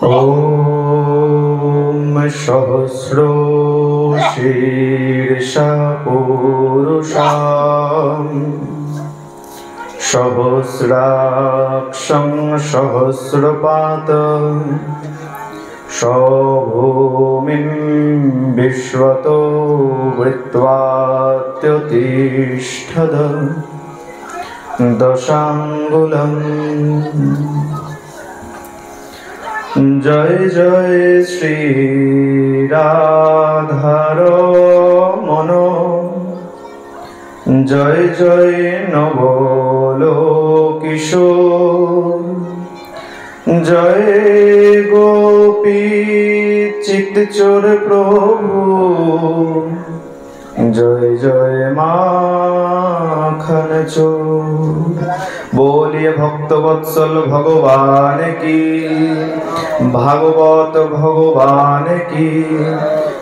ॐ सहस्रो शीर्षा पुरुषा सहस्राक्षं सहस्रपात सभूमिं विश्वतो वृत्वात्यतिष्ठद दशाङ्गुलम्। जय जय श्री राधारमण, जय जय नवलोकिशोर, जय गोपी चित्तचोर प्रभु, जय जय माखन चोर। बोलिए भक्तवत्सल भगवान की, भागवत भगवान की,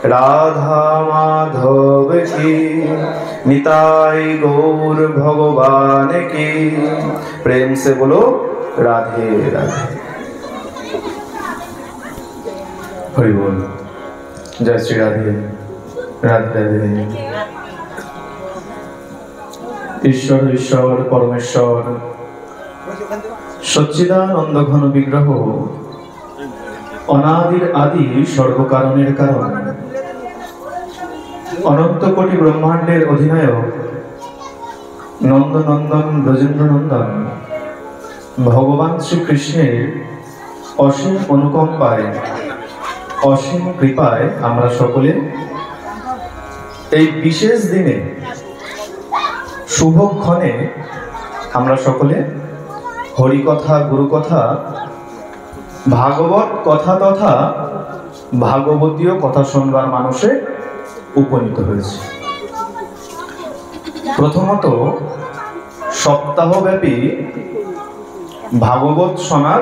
राधा माधव की, निताई गौर भगवान की। प्रेम से बोलो राधे राधे। हरि बोल। जय श्री राधे राधे राधे। ईश्वर ईश्वर परमेश्वर सच्चिदानंद घन विग्रह, अनादिर आदि सर्वकारणेर कारण, अनंत कोटि ब्रह्मांडेर अधिनायक, नंदनंदन ब्रजेंद्र नंदन भगवान श्री कृष्णेर असीम अनुकम्पाय असीम कृपाय आमरा सकले এই বিশেষ দিনে শুভক্ষণে আমরা সকলে হরিকথা গুরুকথা ভাগবত কথা তথা ভাগবতীয় কথা শুনবার মানুষে উপনীত হয়েছে। প্রথমত সপ্তাহব্যাপী ভাগবত শোনার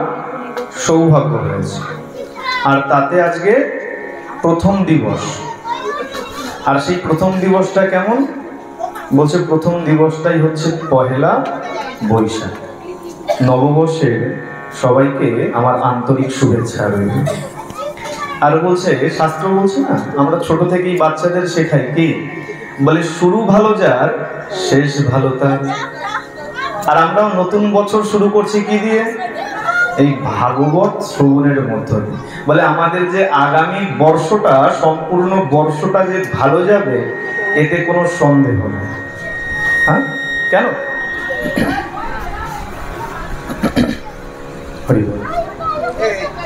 সৌভাগ্য হয়েছে, আর তাতে আজকে প্রথম দিবস। আর সেই প্রথম দিবসটা কেমন বলছে? প্রথম দিবসটাই হচ্ছে পহেলা বৈশাখ। নববর্ষের সবাইকে আমার আন্তরিক শুভেচ্ছা রইল। আর বলছে, শাস্ত্র বলছে না, আমরা ছোট থেকেই বাচ্চাদের শেখাই কি বলে, শুরু ভালো যার শেষ ভালো তার। আর আমরাও নতুন বছর শুরু করছি কি দিয়ে? এই ভাগবত শ্রবণের মধ্য দিয়ে। বলে আমাদের যে আগামী বর্ষটা, সম্পূর্ণ বর্ষটা যে ভালো যাবে এতে কোনো সন্দেহ নেই। হ্যাঁ, কেন?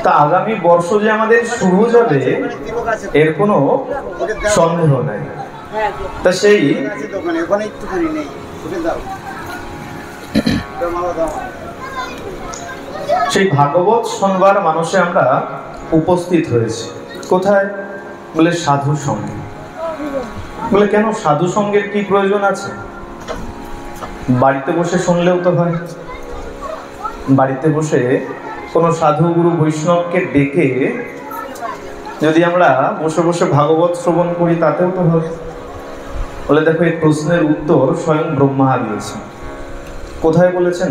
তা আগামী বর্ষ যে আমাদের শুরু যাবে এর কোনো সন্দেহ নাই। তা সেই সেই ভাগবত শোনবার মানুষে আমরা উপস্থিত হয়েছি। কোথায় বলে? সাধু সঙ্গে। বলে কেন সাধু সঙ্গের কি প্রয়োজন আছে? বাড়িতে বসে শুনলেও তো হয়। বাড়িতে বসে কোনো সাধু গুরু বৈষ্ণবকে ডেকে যদি আমরা বসে বসে ভাগবত শ্রবণ করি তাতেও তো হয়। বলে দেখো, এই প্রশ্নের উত্তর স্বয়ং ব্রহ্মা দিয়েছেন। কোথায় বলেছেন?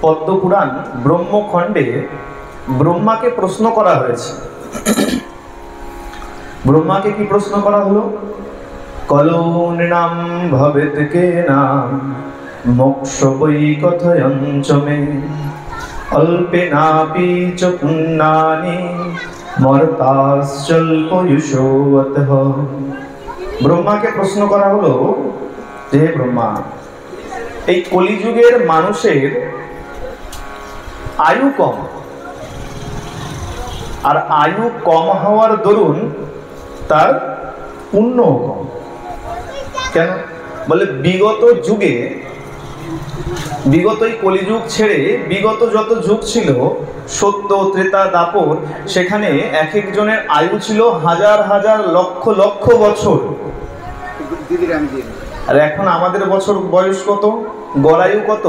পদ্মপুরাণ ব্রহ্মখণ্ডে ব্রহ্মাকে প্রশ্ন করা হয়েছে। ব্রহ্মাকে কি প্রশ্ন করা হলো? কলো নৃণাম ভবেত কেনাম মোক্ষ বৈ কথয়ঞ্চ মে অল্পেনাপি চ পুণ্যানি মর্তাশ্চল্পয়ুষোऽতঃ। ব্রহ্মাকে প্রশ্ন করা হলো যে হে ব্রহ্মা, এই কলিযুগের মানুষের আয়ু কম, আর আয়ু কম হওয়ার দরুন তার পুণ্যও কম। কেন? বলে বিগত যুগে, বিগত এই কলিযুগ ছেড়ে বিগত যত যুগ ছিল, সত্য ত্রেতা দাপর, সেখানে এক একজনের আয়ু ছিল হাজার হাজার লক্ষ লক্ষ বছর। আর এখন আমাদের বছর বয়স কত? গড়ায়ু কত?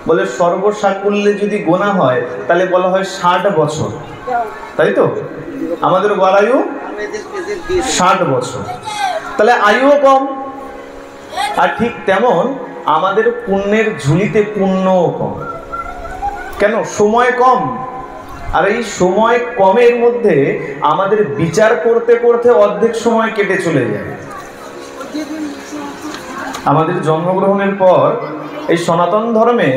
বলে সর্বসাকুল্যে যদি গোনা হয় তাহলে বলা হয় 60 বছর, তাই তো? আমাদের গড়ায়ু 60 বছর, তাহলে আয়ুও কম। আর ঠিক তেমন আমাদের পুণ্যের ঝুলিতে পুণ্যও কম। কেন? সময় কম। আর এই সময় কমের মধ্যে আমাদের বিচার করতে করতে অর্ধেক সময় কেটে চলে যায়। আমাদের জন্মগ্রহণের পর এই সনাতন ধর্মে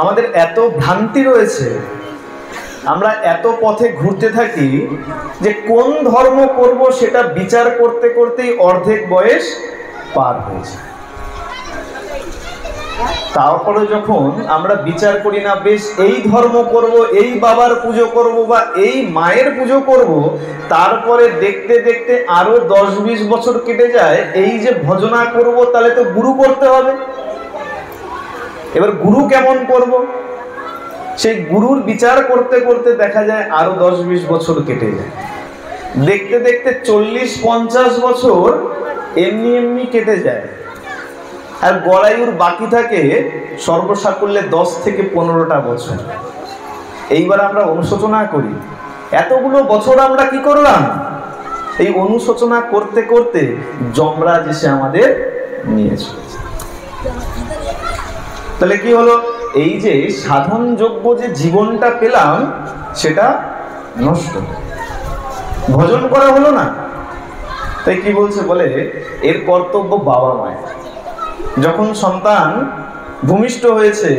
আমাদের এত ভ্রান্তি রয়েছে, আমরা এত পথে ঘুরতে থাকি যে কোন ধর্ম করব সেটা বিচার করতে করতেই অর্ধেক বয়স পার হয়ে যায়। তারপরে যখন আমরা বিচার করি না, বেশ এই ধর্ম করব, এই বাবার পুজো করব বা এই মায়ের পুজো করব, তারপরে দেখতে দেখতে আরো 10-20 বছর কেটে যায়। এই যে ভজনা করব, তাহলে তো গুরু করতে হবে। এবার গুরু কেমন করব, সেই গুরুর বিচার করতে করতে দেখা যায় আরো 10-20 বছর কেটে যায়। দেখতে দেখতে 40-50 বছর এমনি এমনি কেটে যায়। আর গড়াইউর বাকি থাকে সর্বসাকুল্যে 10 থেকে 15টা বছর। এইবার আমরা অনুশোচনা করি, এতগুলো বছর আমরা কি করলাম? এই অনুশোচনা করতে করতে যমরাজ এসে আমাদের নিয়ে চলেছে। তাহলে কি হলো? এই যে সাধন যোগ্য যে জীবনটা পেলাম সেটা নষ্ট, ভজন করা হলো না। তাই কি বলছে, বলে এর কর্তব্য বাবা মায়ের। যখন সন্তান ভূমিষ্ঠ হয়েছে,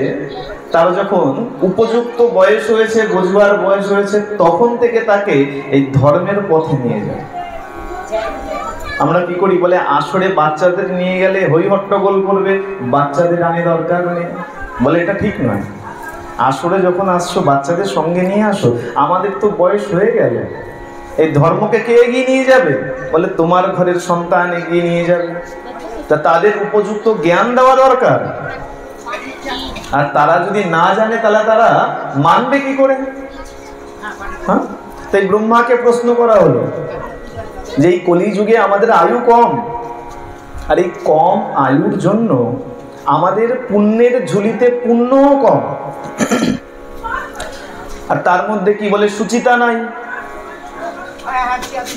তার যখন উপযুক্ত বয়স হয়েছে, বুঝবার বয়স হয়েছে, তখন থেকে তাকে এই ধর্মের পথে নিয়ে যায়। আমরা কি করি, বলে আসরে বাচ্চাদের নিয়ে গেলে হই হট্টগোল করবে, বাচ্চাদের আনে দরকার নেই। বলে এটা ঠিক নয়। আসরে যখন আসছো বাচ্চাদের সঙ্গে নিয়ে আসো, আমাদের তো বয়স হয়ে গেল, এই ধর্মকে কে এগিয়ে নিয়ে যাবে? বলে তোমার ঘরের সন্তান এগিয়ে নিয়ে যাবে। তা তাদের উপযুক্ত জ্ঞান দেওয়া দরকার। আর তারা যদি না জানে তাহলে তারা মানবে কি করে? হ্যাঁ, তাই ব্রহ্মাকে প্রশ্ন করা হলো যে এই কলিযুগে আমাদের আয়ু কম, আর এই কম আয়ুর জন্য আমাদের পুণ্যের ঝুলিতে পুণ্যও কম। আর তার মধ্যে কি বলে, সুচিতা নাই,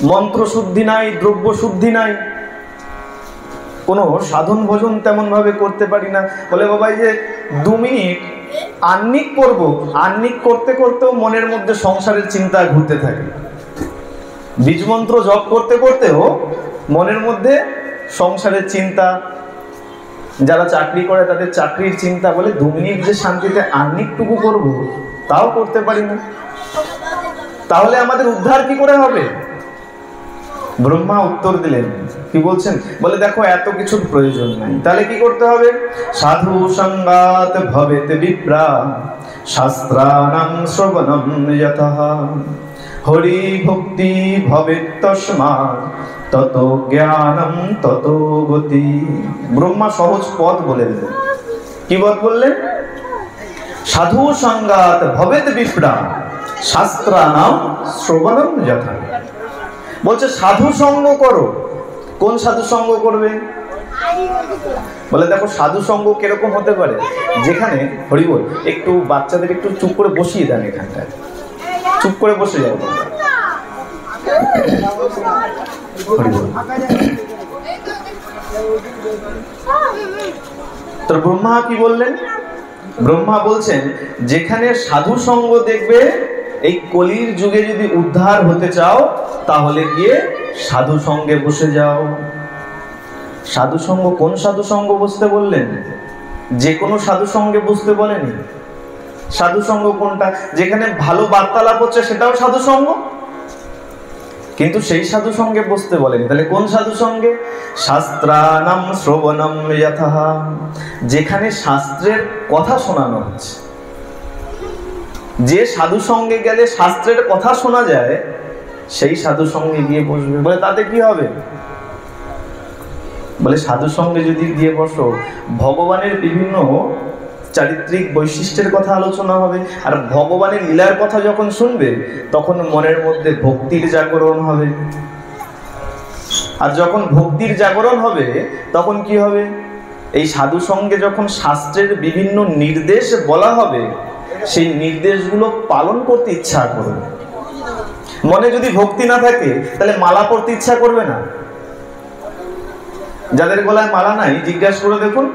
মন্ত্র শুদ্ধি নাই, দ্রব্য শুদ্ধি নাই, কোনো সাধন ভজন তেমন ভাবে করতে পারি না। বলে বাবা এই যে 2 মিনিট আহ্নিক করব, আহ্নিক করতে করতেও মনের মধ্যে সংসারের চিন্তা ঘুরতে থাকে। বীজ মন্ত্র জপ করতে করতেও মনের মধ্যে সংসারের চিন্তা। যারা চাকরি করে তাদের চাকরির চিন্তা। বলে 2 মিনিট যে শান্তিতে আহ্নিকটুকু করব, তাও করতে পারি না। তাহলে আমাদের উদ্ধার কি করে হবে? ব্রহ্মা উত্তর দিলেন, কি বলছেন? বলে দেখো এত কিছুর প্রয়োজন নাই। তাহলে কি করতে হবে? সাধু সঙ্গাত ভবেত বিপ্রা শাস্ত্রাণাং শ্রবণম যতঃ হরি ভক্তি ভবেত তস্মাৎ তত জ্ঞানম তত গতি। ব্রহ্মা সহজ পথ বলে দিলেন। কি পথ বললেন? সাধু সঙ্গাত ভবেত বিপ্রা শাস্ত্রাণাং শ্রবণম যতঃ। বলছে সাধু সঙ্গ করো। কোন সাধু সঙ্গ করবে? বলে দেখো সাধু সঙ্গ কিরকম হতে পারে, যেখানে হরি বল, একটু বাচ্চাদের একটু চুপ করে বসিয়ে দেন, এখানটায় চুপ করে বসে যাও। তো ব্রহ্মা কি বললেন? ব্রহ্মা বলছেন যেখানে সাধু সঙ্গ দেখবে, এই কলির যুগে যদি উদ্ধার হতে চাও তাহলে গিয়ে সাধু সঙ্গে বসে যাও। সাধু সঙ্গ, কোন সাধু সঙ্গ বসতে বললেন? যে কোনো সাধু সঙ্গে বসতে বলেনি। সাধু সঙ্গ কোনটা? যেখানে ভালো বার্তালাপ হচ্ছে সেটাও সাধু সঙ্গ, কিন্তু সেই সাধু সঙ্গে বসতে বলেনি। তাহলে কোন সাধু সঙ্গে? শাস্ত্রানাম শ্রবণম যতঃ। যেখানে শাস্ত্রের কথা শোনানো হচ্ছে, যে সাধু সঙ্গে গেলে শাস্ত্রের কথা শোনা যায়, সেই সাধু সঙ্গে গিয়ে বসবে। বলে তাতে কি হবে? বলে সাধু সঙ্গে যদি গিয়ে বসো, ভগবানের বিভিন্ন চারিত্রিক বৈশিষ্ট্যের কথা আলোচনা হবে। আর ভগবানের লীলার কথা যখন শুনবে, তখন মনের মধ্যে ভক্তির জাগরণ হবে। আর যখন ভক্তির জাগরণ হবে, তখন কি হবে? এই সাধু সঙ্গে যখন শাস্ত্রের বিভিন্ন নির্দেশ বলা হবে, সেই নির্দেশগুলো পালন করতে ইচ্ছা করবে। মনে যদি ভক্তি না থাকে, তাহলে মালা পড়তে ইচ্ছা করবে না। যাদের গলায় মালা নাই, জিজ্ঞাসা করে দেখুন,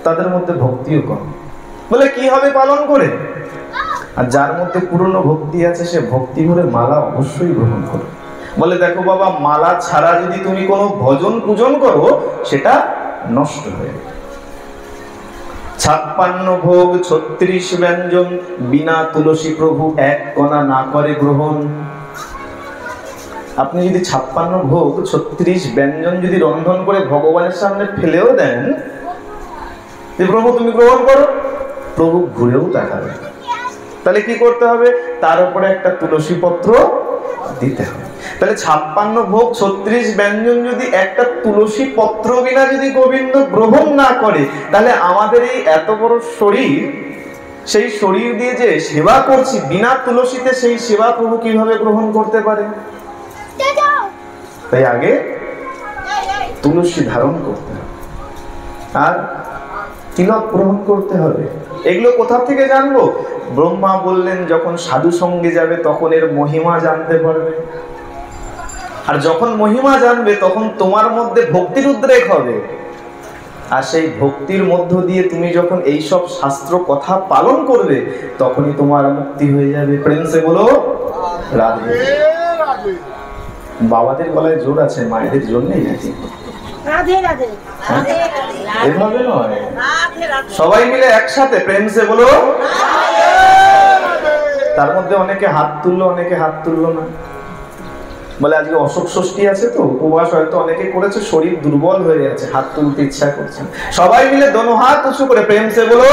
তাদের মধ্যে ভক্তিও কম। বলে কি হবে পালন করে? আর যার মধ্যে পুরনো ভক্তি আছে সে ভক্তি ভরে মালা অবশ্যই গ্রহণ করো। বলে দেখো বাবা, মালা ছাড়া যদি তুমি কোনো ভজন পূজন করো সেটা নষ্ট হয়ে যাবে। 56 ভোগ 36 ব্যঞ্জন, বিনা তুলসী প্রভু এক কণা না করে গ্রহণ। আপনি যদি 56 ভোগ 36 ব্যঞ্জন যদি রন্ধন করে ভগবানের সামনে ফেলেও দেন, যে প্রভু তুমি গ্রহণ করো, প্রভু ঘুরেও তাকাবে। তাহলে কি করতে হবে? তার উপরে একটা তুলসী পত্র দিতে হবে। তাহলে 56 ভোগ 36 ব্যঞ্জন যদি একটা তুলসী পত্র বিনা যদি গোবিন্দ গ্রহণ না করে, তাহলে আমাদের এই এত বড় শরীর, সেই শরীর দিয়ে যে সেবা করছি বিনা তুলসীতে, সেই সেবা প্রভু কিভাবে গ্রহণ করতে পারে? তাই আগে তুলসী ধারণ করতে হবে আর তিলক গ্রহণ করতে হবে। এগুলো কোথা থেকে জানবো? ব্রহ্মা বললেন যখন সাধু সঙ্গে যাবে তখন এর মহিমা জানতে পারবে। আর যখন মহিমা জানবে তখন তোমার মধ্যে ভক্তির উদ্রেক হবে। আর সেই ভক্তির মধ্য দিয়ে তুমি যখন এই সব শাস্ত্র কথা পালন করবে তখনই তোমার মুক্তি হয়ে যাবে। প্রেম সে বলো রাধে। বাবাদের গলায় জোর আছে, মায়েদের জোর নেই নাকি? এভাবে নয়, সবাই মিলে একসাথে প্রেম সে বলো। তার মধ্যে অনেকে হাত তুললো, অনেকে হাত তুললো না। বলে আজকে অশোক ষষ্ঠী আছে তো উপবাস হয়তো অনেকে করেছে, শরীর দুর্বল হয়ে গেছে, হাত তুলতে ইচ্ছা করছে। সবাই মিলে দোনো হাত উঁচু করে প্রেম সে বলো।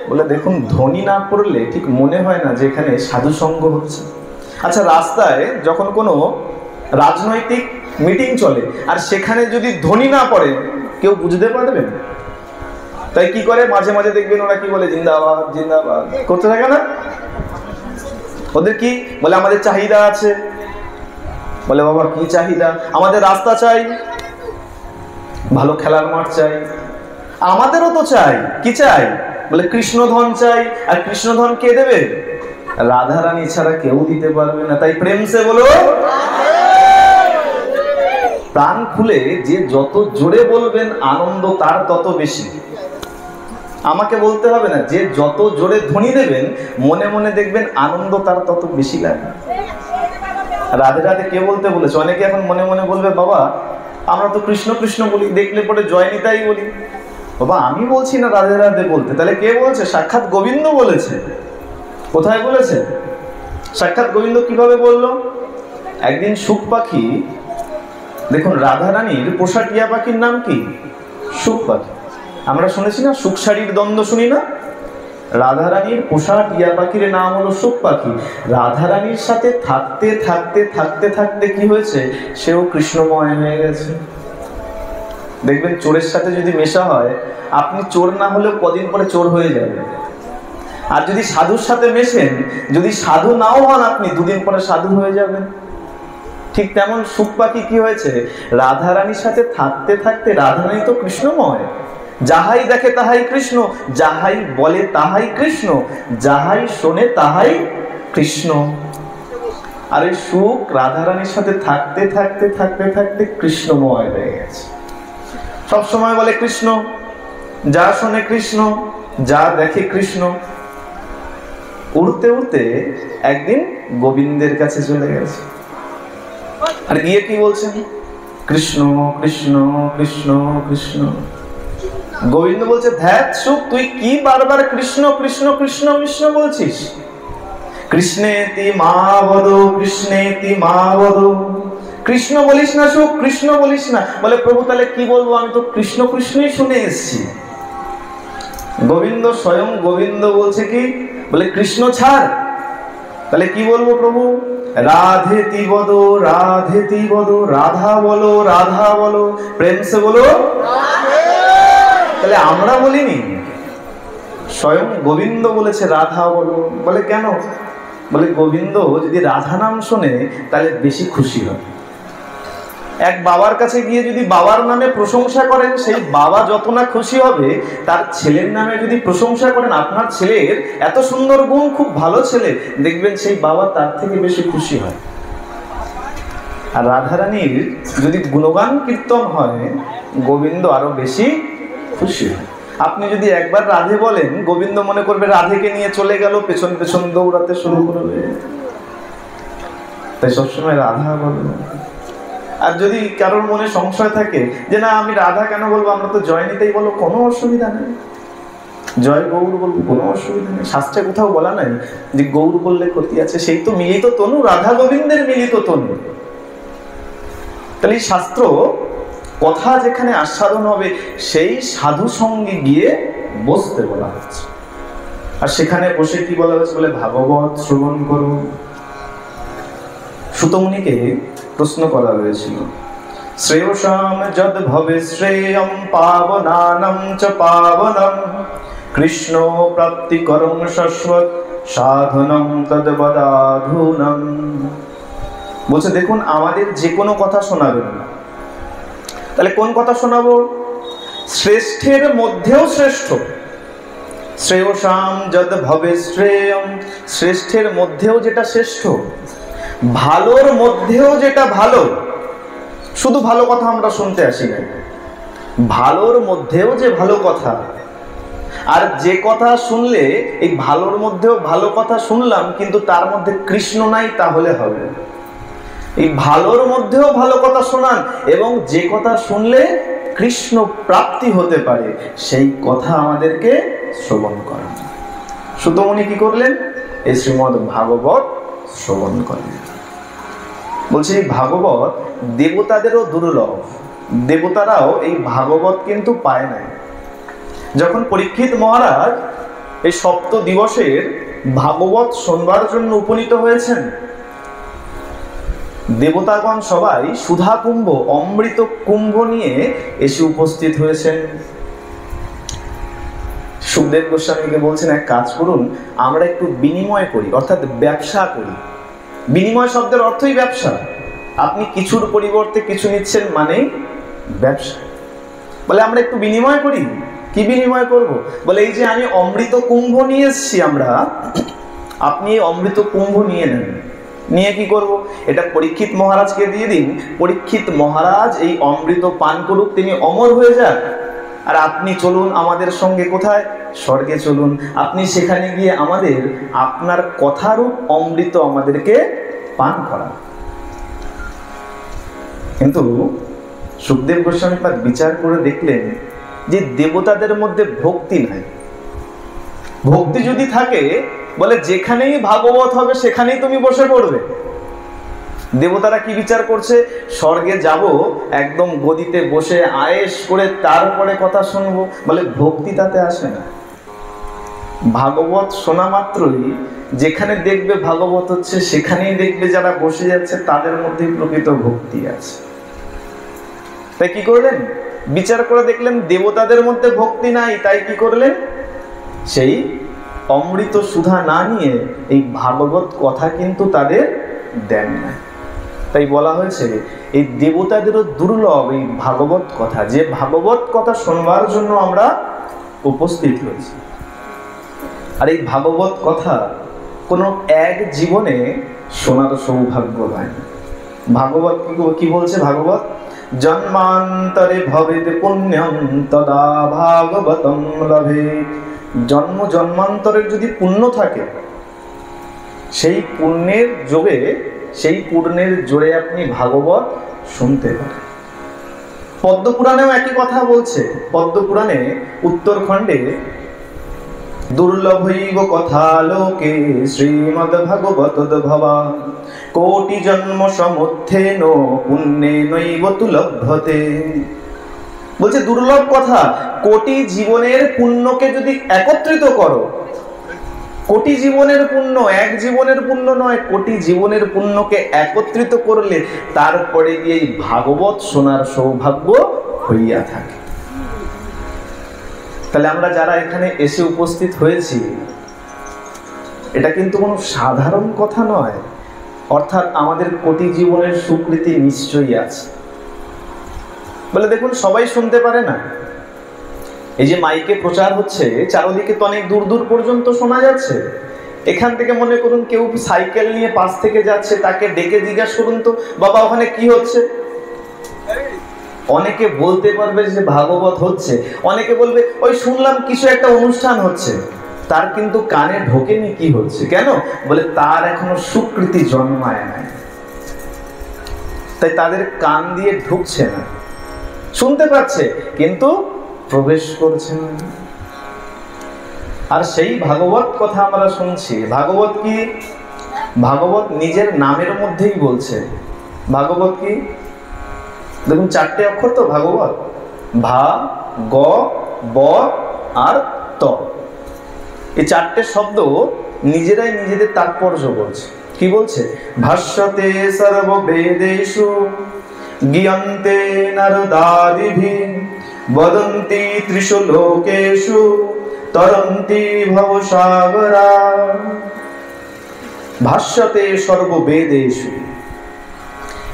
বলে দেখুন, ধ্বনি না পড়লে ঠিক মনে হয় না যে এখানে সাধু সঙ্গ হচ্ছে। আচ্ছা, রাস্তায় যখন কোনো রাজনৈতিক মিটিং চলে আর সেখানে যদি ধ্বনি না পড়ে কেউ বুঝতে পারবে? তাই কি করে মাঝে মাঝে দেখবেন ওরা কি বলে, জিন্দাবাদ জিন্দাবাদ করতে থাকে না? ওদের কি বলে? আমাদের চাহিদা আছে। বলে বাবা কি চাহিদা? আমাদের রাস্তা চাই, ভালো খেলার মাঠ চাই। আমাদেরও তো চাই। কি চাই? বলে কৃষ্ণধন চাই। আর কৃষ্ণধন কে দেবে? রাধারানী ছাড়া কেউ দিতে পারবে না। তাই প্রেম সে বলো। প্রাণ খুলে যে যত জোরে বলবেন আনন্দ তার তত বেশি। আমাকে বলতে হবে না, যে যত জোরে ধ্বনি দেবেন মনে মনে দেখবেন আনন্দ তার তত বেশি লাগে। রাধে রাধে কে বলতে বলেছে? অনেকে এখন মনে মনে বলবে বাবা আমরা তো কৃষ্ণ কৃষ্ণ বলি, দেখলে পরে জয় নিতাই বলি। বাবা আমি বলছি না রাধে রাধে বলতে, তাহলে কে বলছে? সাক্ষাৎ গোবিন্দ বলেছে। কোথায় বলেছে? সাক্ষাৎ গোবিন্দ কিভাবে বললো? একদিন সুখ পাখি, দেখুন রাধারানীর পোষা টিয়া পাখির নাম কি? সুখ পাখি। আমরা শুনেছি না সুখ শাড়ির দ্বন্দ্ব শুনি না? রাধারানীর পোষা টিয়া পাখির নাম হলো সুখ পাখি। রাধারানীর সাথে থাকতে থাকতে থাকতে থাকতে কি হয়েছে? সেও কৃষ্ণময় হয়ে গেছে। দেখবেন চোরের সাথে যদি মেশা হয়, আপনি চোর না হলেও কদিন পরে চোর হয়ে যাবে। আর যদি সাধুর সাথে মেশেন, যদি সাধু নাও হন আপনি, দুদিন পরে সাধু হয়ে যাবেন। ঠিক তেমন সুখ পাখি কি হয়েছে? রাধারানীর সাথে থাকতে থাকতে, রাধারানী তো কৃষ্ণময়, যাহাই দেখে তাহাই কৃষ্ণ, যাহাই বলে তাহাই কৃষ্ণ, যাহাই শোনে তাহাই কৃষ্ণ। আর এই সুখ রাধারানীর সাথে থাকতে থাকতে থাকতে থাকতে কৃষ্ণময় হয়ে গেছে। সব সময় বলে কৃষ্ণ, যা শোনে কৃষ্ণ, যা দেখে কৃষ্ণ। উড়তে উড়তে একদিন গোবিন্দের কাছে চলে গেছে। আর গিয়ে কি বলছেন? কৃষ্ণ কৃষ্ণ কৃষ্ণ কৃষ্ণ। গোবিন্দ বলছে ধ্যাৎ সুখ, তুই কি বারবার কৃষ্ণ কৃষ্ণ কৃষ্ণ কৃষ্ণ বলছিস? কৃষ্ণেতি মা বদ, কৃষ্ণেতি মা বদ। কৃষ্ণ বলিস না সুখ, কৃষ্ণ বলিস না। বলে প্রভু তাহলে কি বলবো? আমি তো কৃষ্ণ কৃষ্ণই শুনে এসেছি। গোবিন্দ স্বয়ং গোবিন্দ বলছে কি? বলে কৃষ্ণ ছাড়। তাহলে কি বলবো প্রভু? রাধেতি বদ, রাধেতি বদ, রাধা বলো, রাধা বলো, প্রেম সে বলো। তাহলে আমরা বলিনি, স্বয়ং গোবিন্দ বলেছে রাধা বলো। বলে কেন? বলে গোবিন্দ যদি রাধা নাম শোনে তাহলে বেশি খুশি হয়। এক বাবার কাছে গিয়ে যদি বাবার নামে প্রশংসা করেন, সেই বাবা যত না খুশি হবে, তার ছেলের নামে যদি প্রশংসা করেন, আপনার ছেলের এত সুন্দর গুণ, খুব ভালো ছেলে, দেখবেন সেই বাবা তার থেকে বেশি খুশি হয়। আর রাধারানীর যদি গুণগান কীর্তন হয়, গোবিন্দ আরো বেশি খুশি হয়। আপনি যদি একবার রাধে বলেন, গোবিন্দ মনে করবে রাধেকে নিয়ে চলে গেল, পেছন পেছন দৌড়াতে শুরু করবে। তাই সবসময় রাধা বলবো। আর যদি কারোর মনে সংশয় থাকে যে না আমি রাধা কেন বলবো, আমরা তো জয় নিতেই বলো, কোনো অসুবিধা নেই। জয় গৌর বলবো, কোনো অসুবিধা নেই। শাস্ত্রে কোথাও বলা নাই যে গৌর বললে ক্ষতি আছে। সেই তো মিলিত তনু, রাধা গোবিন্দের মিলিত তনু। তাহলে শাস্ত্র কথা যেখানে আস্বাদন হবে সেই সাধু সঙ্গে গিয়ে বসতে বলা হচ্ছে। আর সেখানে বসে কি বলা হচ্ছে বলে, ভাগবত শ্রবণ করো। সুতমুনিকে প্রশ্ন করা হয়েছিল, শ্রেয়সাম যদ ভবে শ্রেয়ম পাবনানম চ পাবনম কৃষ্ণ প্রাপ্তি করং শাশ্বত সাধনম তদ বদাধুনম। বলছে দেখুন, আমাদের যে কোনো কথা শোনাবেন না। তাহলে কোন কথা শোনাবো? শ্রেষ্ঠের মধ্যেও শ্রেষ্ঠ। শ্রেয়সাম যদ ভবে শ্রেয়ম, শ্রেষ্ঠের মধ্যেও যেটা শ্রেষ্ঠ, ভালোর মধ্যেও যেটা ভালো। শুধু ভালো কথা আমরা শুনতে আসি না, ভালোর মধ্যেও যে ভালো কথা। আর যে কথা শুনলে এই ভালোর মধ্যেও ভালো কথা শুনলাম কিন্তু তার মধ্যে কৃষ্ণ নাই, তাহলে হবে। এই ভালোর মধ্যেও ভালো কথা শোনান এবং যে কথা শুনলে কৃষ্ণ প্রাপ্তি হতে পারে সেই কথা আমাদেরকে শ্রবণ করেন। সুতমুনি কি করলেন? এই শ্রীমদ্ ভাগবত শ্রবণ করলেন। বলছি ভাগবত দেবতাদেরও দুর্লভ, দেবতারাও এই ভাগবত কিন্তু পায় নাই। যখন পরীক্ষিত মহারাজ এই সপ্ত দিবসের ভাগবত শোনবার জন্য উপনীত হয়েছেন, দেবতাগণ সবাই সুধা কুম্ভ, অমৃত কুম্ভ নিয়ে এসে উপস্থিত হয়েছেন। সুখদেব গোস্বামীকে বলছেন, এক কাজ করুন, আমরা একটু বিনিময় করি, অর্থাৎ ব্যবসা করি। বিনিময় শব্দের অর্থই ব্যবসা। আপনি কিছুর পরিবর্তে কিছু নিচ্ছেন মানে ব্যবসা। বলে আমরা একটু বিনিময় করি। কি বিনিময় করব? বলে এই যে আমি অমৃত কুম্ভ নিয়ে এসছি আমরা, আপনি এই অমৃত কুম্ভ নিয়ে নেন। নিয়ে কি করব? এটা পরীক্ষিত মহারাজকে দিয়ে দিন। পরীক্ষিত মহারাজ এই অমৃত পান করুক, তিনি অমর হয়ে যান। আর আপনি চলুন আমাদের সঙ্গে, কোথায়? স্বর্গে চলুন। আপনি সেখানে গিয়ে আমাদের আপনার কথারূপ অমৃত আমাদেরকে পান করান। কিন্তু সুখদেব গোস্বামী বিচার করে দেখলেন যে দেবতাদের মধ্যে ভক্তি নাই। ভক্তি যদি থাকে, বলে যেখানেই ভাগবত হবে সেখানেই তুমি বসে পড়বে। দেবতারা কি বিচার করছে? স্বর্গে যাব, একদম গদিতে বসে আয়েশ করে তারপরে কথা শুনবো। বলে ভক্তি তাতে আসে না। ভাগবত শোনা মাত্রই যেখানে দেখবে ভাগবত হচ্ছে সেখানেই দেখবে যারা বসে যাচ্ছে তাদের মধ্যে প্রকৃত ভক্তি আছে। তাই কি করলেন? বিচার করে দেখলেন দেবতাদের মধ্যে ভক্তি নাই, তাই কি করলেন? সেই অমৃত সুধা না নিয়ে এই ভাগবত কথা কিন্তু তাদের দেন না। তাই বলা হয়েছে এই দেবতাদেরও দুর্লভ এই ভাগবত কথা, যে ভাগবত কথা শোনবার জন্য আমরা উপস্থিত হয়েছি। আর এই ভাগবত কথা কোনো এক জীবনে শোনার সৌভাগ্য হয় না। ভাগবত কি বলছে? ভাগবত জন্মান্তরে ভবেদ পুণ্যম তদা ভাগবতম লভে। জন্ম জন্মান্তরের যদি পুণ্য থাকে, সেই পুণ্যের যোগে, সেই পুণ্যের জোরে আপনি ভাগবত শুনতে পারেন। পদ্মপুরাণেও একই কথা বলছে। পদ্মপুরাণে উত্তরখণ্ডে দুর্লভৈব কথা লোকে শ্রীমদ্ ভাগবত ভবা কোটি জন্ম সমুত্থেন পুণ্যে নৈব তু লভ্যতে। বলছে দুর্লভ কথা, কোটি জীবনের পুণ্যকে যদি একত্রিত করো, কোটি জীবনের পুণ্য, এক জীবনের পুণ্য নয়, কোটি জীবনের পুণ্যকে একত্রিত করলে তারপরে গিয়ে ভাগবত শোনার সৌভাগ্য হইয়া থাকে। তাহলে আমরা যারা এখানে এসে উপস্থিত হয়েছি, এটা কিন্তু কোনো সাধারণ কথা নয়। অর্থাৎ আমাদের কোটি জীবনের স্বীকৃতি নিশ্চয়ই আছে। বলে দেখুন, সবাই শুনতে পারে না। এই যে মাইকে প্রচার হচ্ছে, চারদিকে তো অনেক দূর দূর পর্যন্ত শোনা যাচ্ছে। এখান থেকে মনে করুন কেউ সাইকেল নিয়ে পাশ থেকে যাচ্ছে, তাকে ডেকে জিজ্ঞাসা করুন তো, বাবা ওখানে কি হচ্ছে? অনেকে বলতে পারবে যে ভাগবত হচ্ছে, অনেকে বলবে ওই শুনলাম কিছু একটা অনুষ্ঠান হচ্ছে, তার কিন্তু কানে ঢোকেনি কি হচ্ছে। কেন? বলে তার এখনো সুকৃতি জন্মায় নাই, তাই তাদের কান দিয়ে ঢুকছে না। শুনতে পাচ্ছে কিন্তু প্রবেশ করছে না। আর সেই ভাগবত কথা আমরা শুনছি। ভাগবত কি? ভাগবত নিজের নামের মধ্যেই বলছে। ভাগবত কি? দেখুন 4টে অক্ষর তো ভাগবত, ভা, গ, ব আর ত। এই 4টে শব্দ নিজেরাই নিজেদের তাৎপর্য বলছে। কি বলছে? ভাষ্যতে সর্ববেদেষু জ্ঞান্তে নারদাদিভি বদন্তি ত্রিষু লোকেষু তরন্তি ভবসাগরা। ভাষ্যতে সর্ববেদেষু,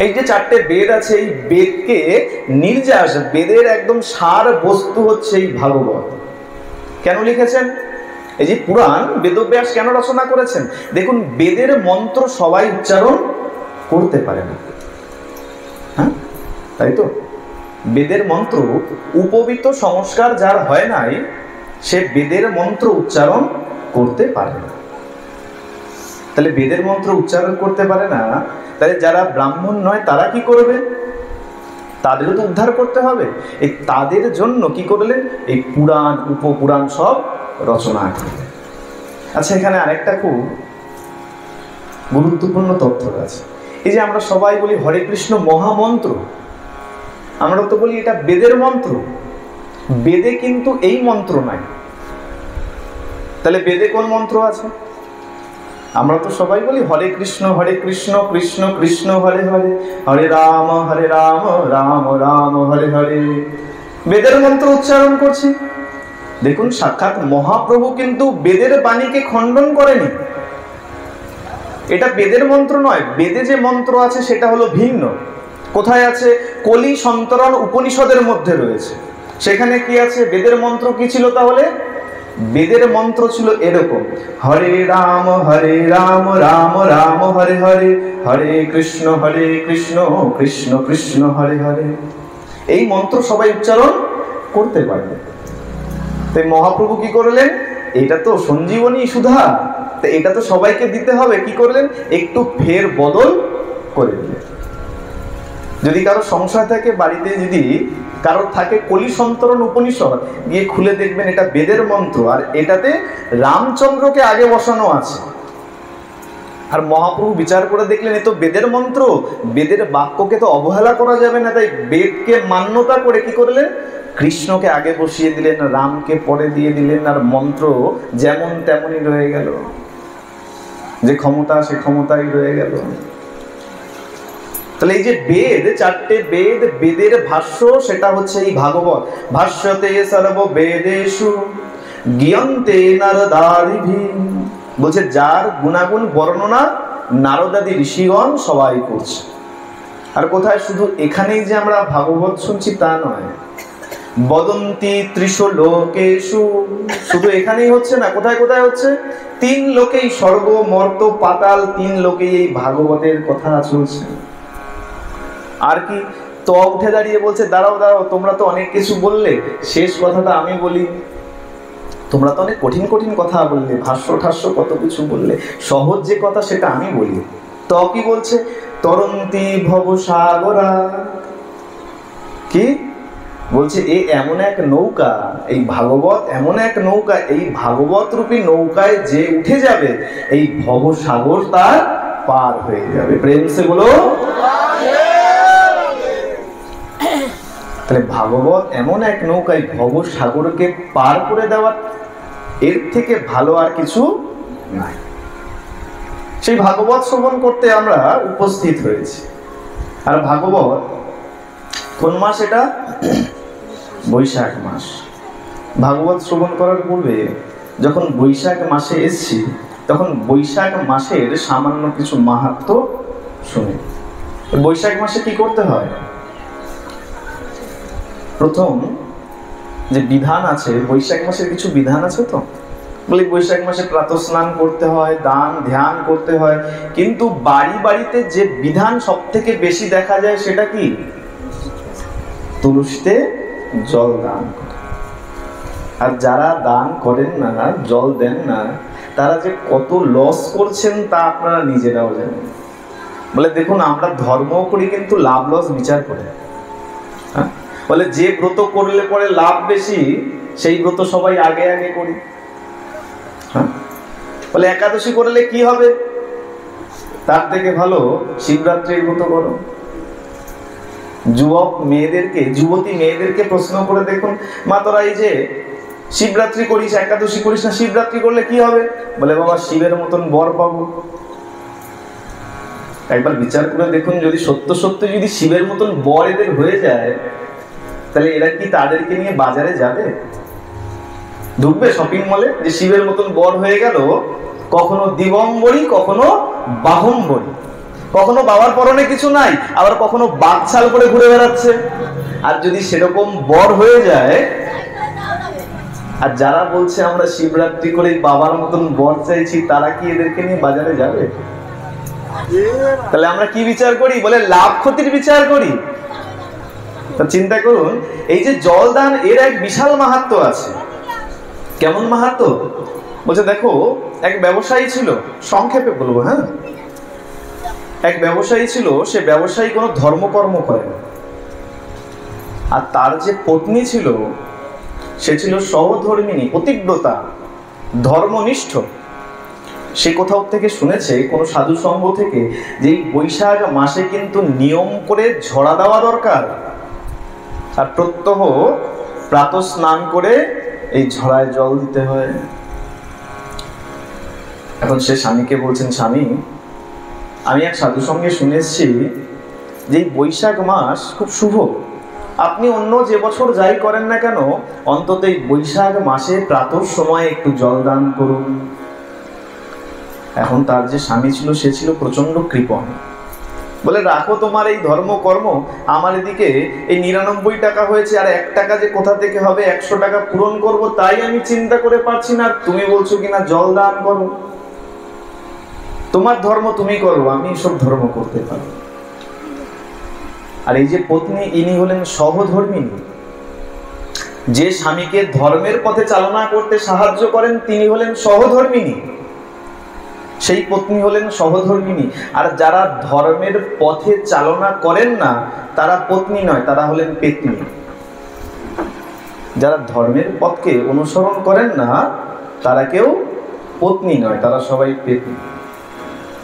এই যে 4টে বেদ আছে, এই বেদকে নির্যাস, বেদের একদম সার বস্তু হচ্ছে এই ভাগবত। কেন লিখেছেন? এই যে পুরাণ বেদব্যাস কেন রচনা করেছেন? দেখুন, বেদের মন্ত্র সবাই উচ্চারণ করতে পারে না, হ্যাঁ তাই তো? বেদের মন্ত্র উপবিত সংস্কার যার হয় নাই, সে বেদের মন্ত্র উচ্চারণ করতে পারে না। তাহলে বেদের মন্ত্র উচ্চারণ করতে পারে না, তাহলে যারা ব্রাহ্মণ নয় তারা কি করবে? তাদেরও তো উদ্ধার করতে হবে। এই তাদের জন্য কি করলেন? এই পুরাণ উপপুরাণ সব রচনা করলেন। আচ্ছা, এখানে আরেকটা খুব গুরুত্বপূর্ণ তথ্য আছে। এই যে আমরা সবাই বলি হরে কৃষ্ণ মহামন্ত্র, আমরা তো বলি এটা বেদের মন্ত্র। বেদে কিন্তু এই মন্ত্র নাই। তাহলে বেদে কোন মন্ত্র আছে? আমরা তো সবাই বলি হরে কৃষ্ণ কৃষ্ণ কৃষ্ণ হরে হরে, হরে রাম রাম রাম হরে হরে। বেদের মন্ত্র উচ্চারণ করছি। দেখুন, সাক্ষাৎ মহাপ্রভু কিন্তু বেদের বাণীকে খণ্ডন করেনি। এটা বেদের মন্ত্র নয়, বেদে যে মন্ত্র আছে সেটা হলো ভিন্ন। কোথায় আছে? কলি সন্তরণ উপনিষদের মধ্যে রয়েছে। সেখানে কি আছে? বেদের মন্ত্র কি ছিল তাহলে? বেদের মন্ত্র ছিল এরকম: হরে রাম রাম রাম হরে হরে, হরে কৃষ্ণ কৃষ্ণ কৃষ্ণ হরে হরে। এই মন্ত্র সবাই উচ্চারণ করতে পারবে। তাই মহাপ্রভু কি করলেন? এটা তো সঞ্জীবনী সুধা, তো এটা তো সবাইকে দিতে হবে। কি করলেন? একটু ফের বদল করে দিলেন। যদি কারো সংশয় থাকে, বাড়িতে যদি কারোর থাকে কলি সন্তরণ উপনিষদ, গিয়ে খুলে দেখবেন এটা বেদের মন্ত্র, আর এটাতে রামচন্দ্রকে আগে বসানো আছে। আর মহাপ্রভু বিচার করে দেখলেন এ তো বেদের মন্ত্র, বেদের বাক্যকে তো অবহেলা করা যাবে না, তাই বেদকে মান্যতা করে কি করলেন? কৃষ্ণকে আগে বসিয়ে দিলেন, রামকে পরে দিয়ে দিলেন, আর মন্ত্র যেমন তেমনই রয়ে গেল। যে ক্ষমতা সে ক্ষমতাই রয়ে গেল। তাহলে এই যে বেদ, 4টে বেদ, বেদের ভাষ্য সেটা হচ্ছে এই ভাগবত। ভাষ্যতে সর্ববেদেষু জ্ঞান্তে নারদাদিভি, বলছে যার গুণাগুণ বর্ণনা নারদাদি ঋষিগণ সবাই করছে। আর কোথায়? শুধু এখানেই যে আমরা ভাগবত শুনছি তা নয়। বদন্তি ত্রিষু লোকেষু, শুধু এখানেই হচ্ছে না, কোথায় কোথায় হচ্ছে? 3 লোকেই, স্বর্গ মর্ত পাতাল, 3 লোকেই এই ভাগবতের কথা চলছে। আর কি? তো উঠে দাঁড়িয়ে বলছে দাঁড়াও দাঁড়াও, তোমরা তো অনেক কিছু বললে, শেষ কথাটা আমি বলি। তোমরা তো অনেক কঠিন কঠিন কথা বললে, ভাষ্য ঠাস্য কত কিছু বললে, সহজ যে কথা সেটা আমি বলি। তো কি বলছে? তরন্তি ভবসাগরা। কি বলছে? এমন এক নৌকা, এই ভাগবত এমন এক নৌকা, এই ভাগবত রূপী নৌকায় যে উঠে যাবে, এই ভবসাগর তার পার হয়ে যাবে। প্রেম সে বলো। তাহলে ভাগবত এমন এক নৌকায় ভবসাগরকে পার করে দেওয়া, এর থেকে ভালো আর কিছু নাই। সেই ভাগবত শ্রবণ করতে আমরা উপস্থিত হয়েছি। আর ভাগবত কোন মাস? এটা বৈশাখ মাস। ভাগবত শ্রবণ করার পূর্বে যখন বৈশাখ মাসে এসছি, তখন বৈশাখ মাসের সামান্য কিছু মাহাত্ম্য শুনি। বৈশাখ মাসে কি করতে হয়? প্রথম যে বিধান আছে, বৈশাখ মাসের কিছু বিধান আছে। তো বলি বৈশাখ মাসে প্রাতঃ স্নান করতে হয়, দান ধ্যান করতে হয়, কিন্তু বাড়ি বাড়িতে যে বিধান সব থেকে বেশি দেখা যায় সেটা কি? তুলসীতে জল দান করে। আর যারা দান করেন না, জল দেন না, তারা যে কত লস করছেন তা আপনারা নিজেরাও জানেন। বলে দেখুন, আমরা ধর্ম করি কিন্তু লাভ লস বিচার করে। বলে যে ব্রত করলে পরে লাভ বেশি, সেই ব্রত সবাই আগে আগে করি। বলে একাদশী করলে কি হবে, তার থেকে ভালো শিবরাত্রির ব্রত করো। যুবতী মেয়েদেরকে প্রশ্ন করে দেখুন, মা তোরা এই যে শিবরাত্রি করিস, একাদশী করিস না, শিবরাত্রি করলে কি হবে? বলে বাবা শিবের মতন বর পাবো। একবার বিচার করে দেখুন, যদি সত্য সত্য যদি শিবের মতন বর এদের হয়ে যায়, তাহলে এরা কি তাদেরকে নিয়ে বাজারে যাবে? ঢুকবে শপিং মলে? যে শিবের মতন বর হয়ে গেল, কখনো দিগম্বরী, কখনো বাহম্বরী, কখনো বাবার পরনে কিছু নাই, আবার কখনো বাকছাল করে ঘুরে বেড়াচ্ছে। আর যদি সেরকম বর হয়ে যায়, আর যারা বলছে আমরা শিবরাত্রি করে বাবার মতন বর চাইছি, তারা কি এদেরকে নিয়ে বাজারে যাবে? তাহলে আমরা কি বিচার করি? বলে লাভ ক্ষতির বিচার করি। তা চিন্তা করুন, এই যে জল দান, এর এক বিশাল মাহাত্ম্য আছে। কেমন মাহাত্ম্য? বলছে দেখো, এক ব্যবসায়ী ছিল, সংক্ষেপে বলবো, হ্যাঁ, এক ব্যবসায়ী ছিল। সে ব্যবসায়ী কোনো ধর্মকর্ম করে না। আর তার যে পত্নী ছিল, সে ছিল সহধর্মিণী, পতিব্রতা, ধর্মনিষ্ঠ। সে কোথাও থেকে শুনেছে, কোনো সাধু সঙ্গ থেকে, যে বৈশাখ মাসে কিন্তু নিয়ম করে ঝরা দেওয়া দরকার, আর প্রত্যহ প্রাতঃ স্নান করে এই ঝড়ায় জল দিতে হয়। এখন সে স্বামীকে বলছেন, স্বামী, আমি এক সাধু সঙ্গে শুনে এসেছি যে বৈশাখ মাস খুব শুভ, আপনি অন্য যে বছর যাই করেন না কেন, অন্তত এই বৈশাখ মাসে প্রাতঃ সময় একটু জল দান করুন। এখন তার যে স্বামী ছিল, সে ছিল প্রচন্ড কৃপণ। বলে রাখো তোমার এই ধর্মকর্ম, আমার এদিকে এই 99 টাকা হয়েছে, আর 1 টাকা যে কোথা থেকে হবে, 100 টাকা পূরণ করব, তাই আমি চিন্তা করে পারছি না। তুমি বলছো কিনা জল দান করো, তোমার ধর্ম তুমি করো, আমি সব ধর্ম করতে পারি। আর এই যে পত্নী, ইনি হলেন সহধর্মিণী। যে স্বামীকে ধর্মের পথে চালনা করতে সাহায্য করেন, তিনি হলেন সহধর্মিণী। সেই পত্নী হলেন সহধর্মিণী। আর যারা ধর্মের পথে চালনা করেন না, তারা পত্নী নয়, তারা হলেন পেত্নী। যারা ধর্মের পথকে অনুসরণ করেন না, তারা কেউ পত্নী নয়, তারা সবাই পেত্নী।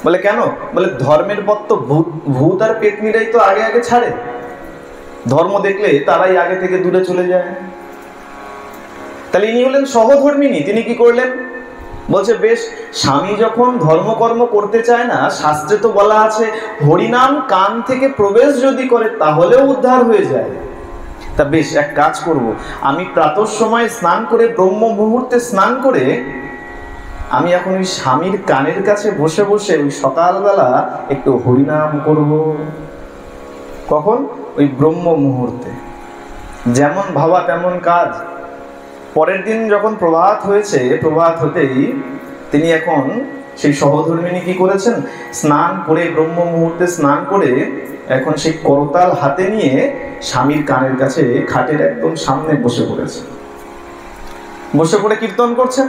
বলে কেন? বলে ধর্মের পথ তো ভূত আর পেত্নীরাই তো আগে আগে ছাড়ে। ধর্ম দেখলে তারাই আগে থেকে দূরে চলে যায়। তাহলে ইনি হলেন সহধর্মিণী। তিনি কি করলেন? বলছে বেশ, স্বামী যখন ধর্মকর্ম করতে চায় না, শাস্ত্রে তো বলা আছে হরিনাম কান থেকে প্রবেশ যদি করে তাহলেও উদ্ধার হয়ে যায়। তা বেশ, এক কাজ করব, আমি প্রাতঃ সময় স্নান করে, ব্রহ্ম মুহূর্তে স্নান করে, আমি এখন ওই স্বামীর কানের কাছে বসে বসে ওই সকালবেলা একটু হরিনাম করব। কখন? ওই ব্রহ্ম মুহূর্তে। যেমন ভাবা তেমন কাজ। পরের দিন যখন প্রভাত হয়েছে, প্রভাত হতেই তিনি এখন সেই সহধর্মিণী কি করেছেন? স্নান করে, ব্রহ্ম মুহূর্তে স্নান করে, এখন সেই করতাল হাতে নিয়ে স্বামীর কানের কাছে খাটের একদম সামনে বসে পড়েছে। বসে পড়ে কীর্তন করছেন,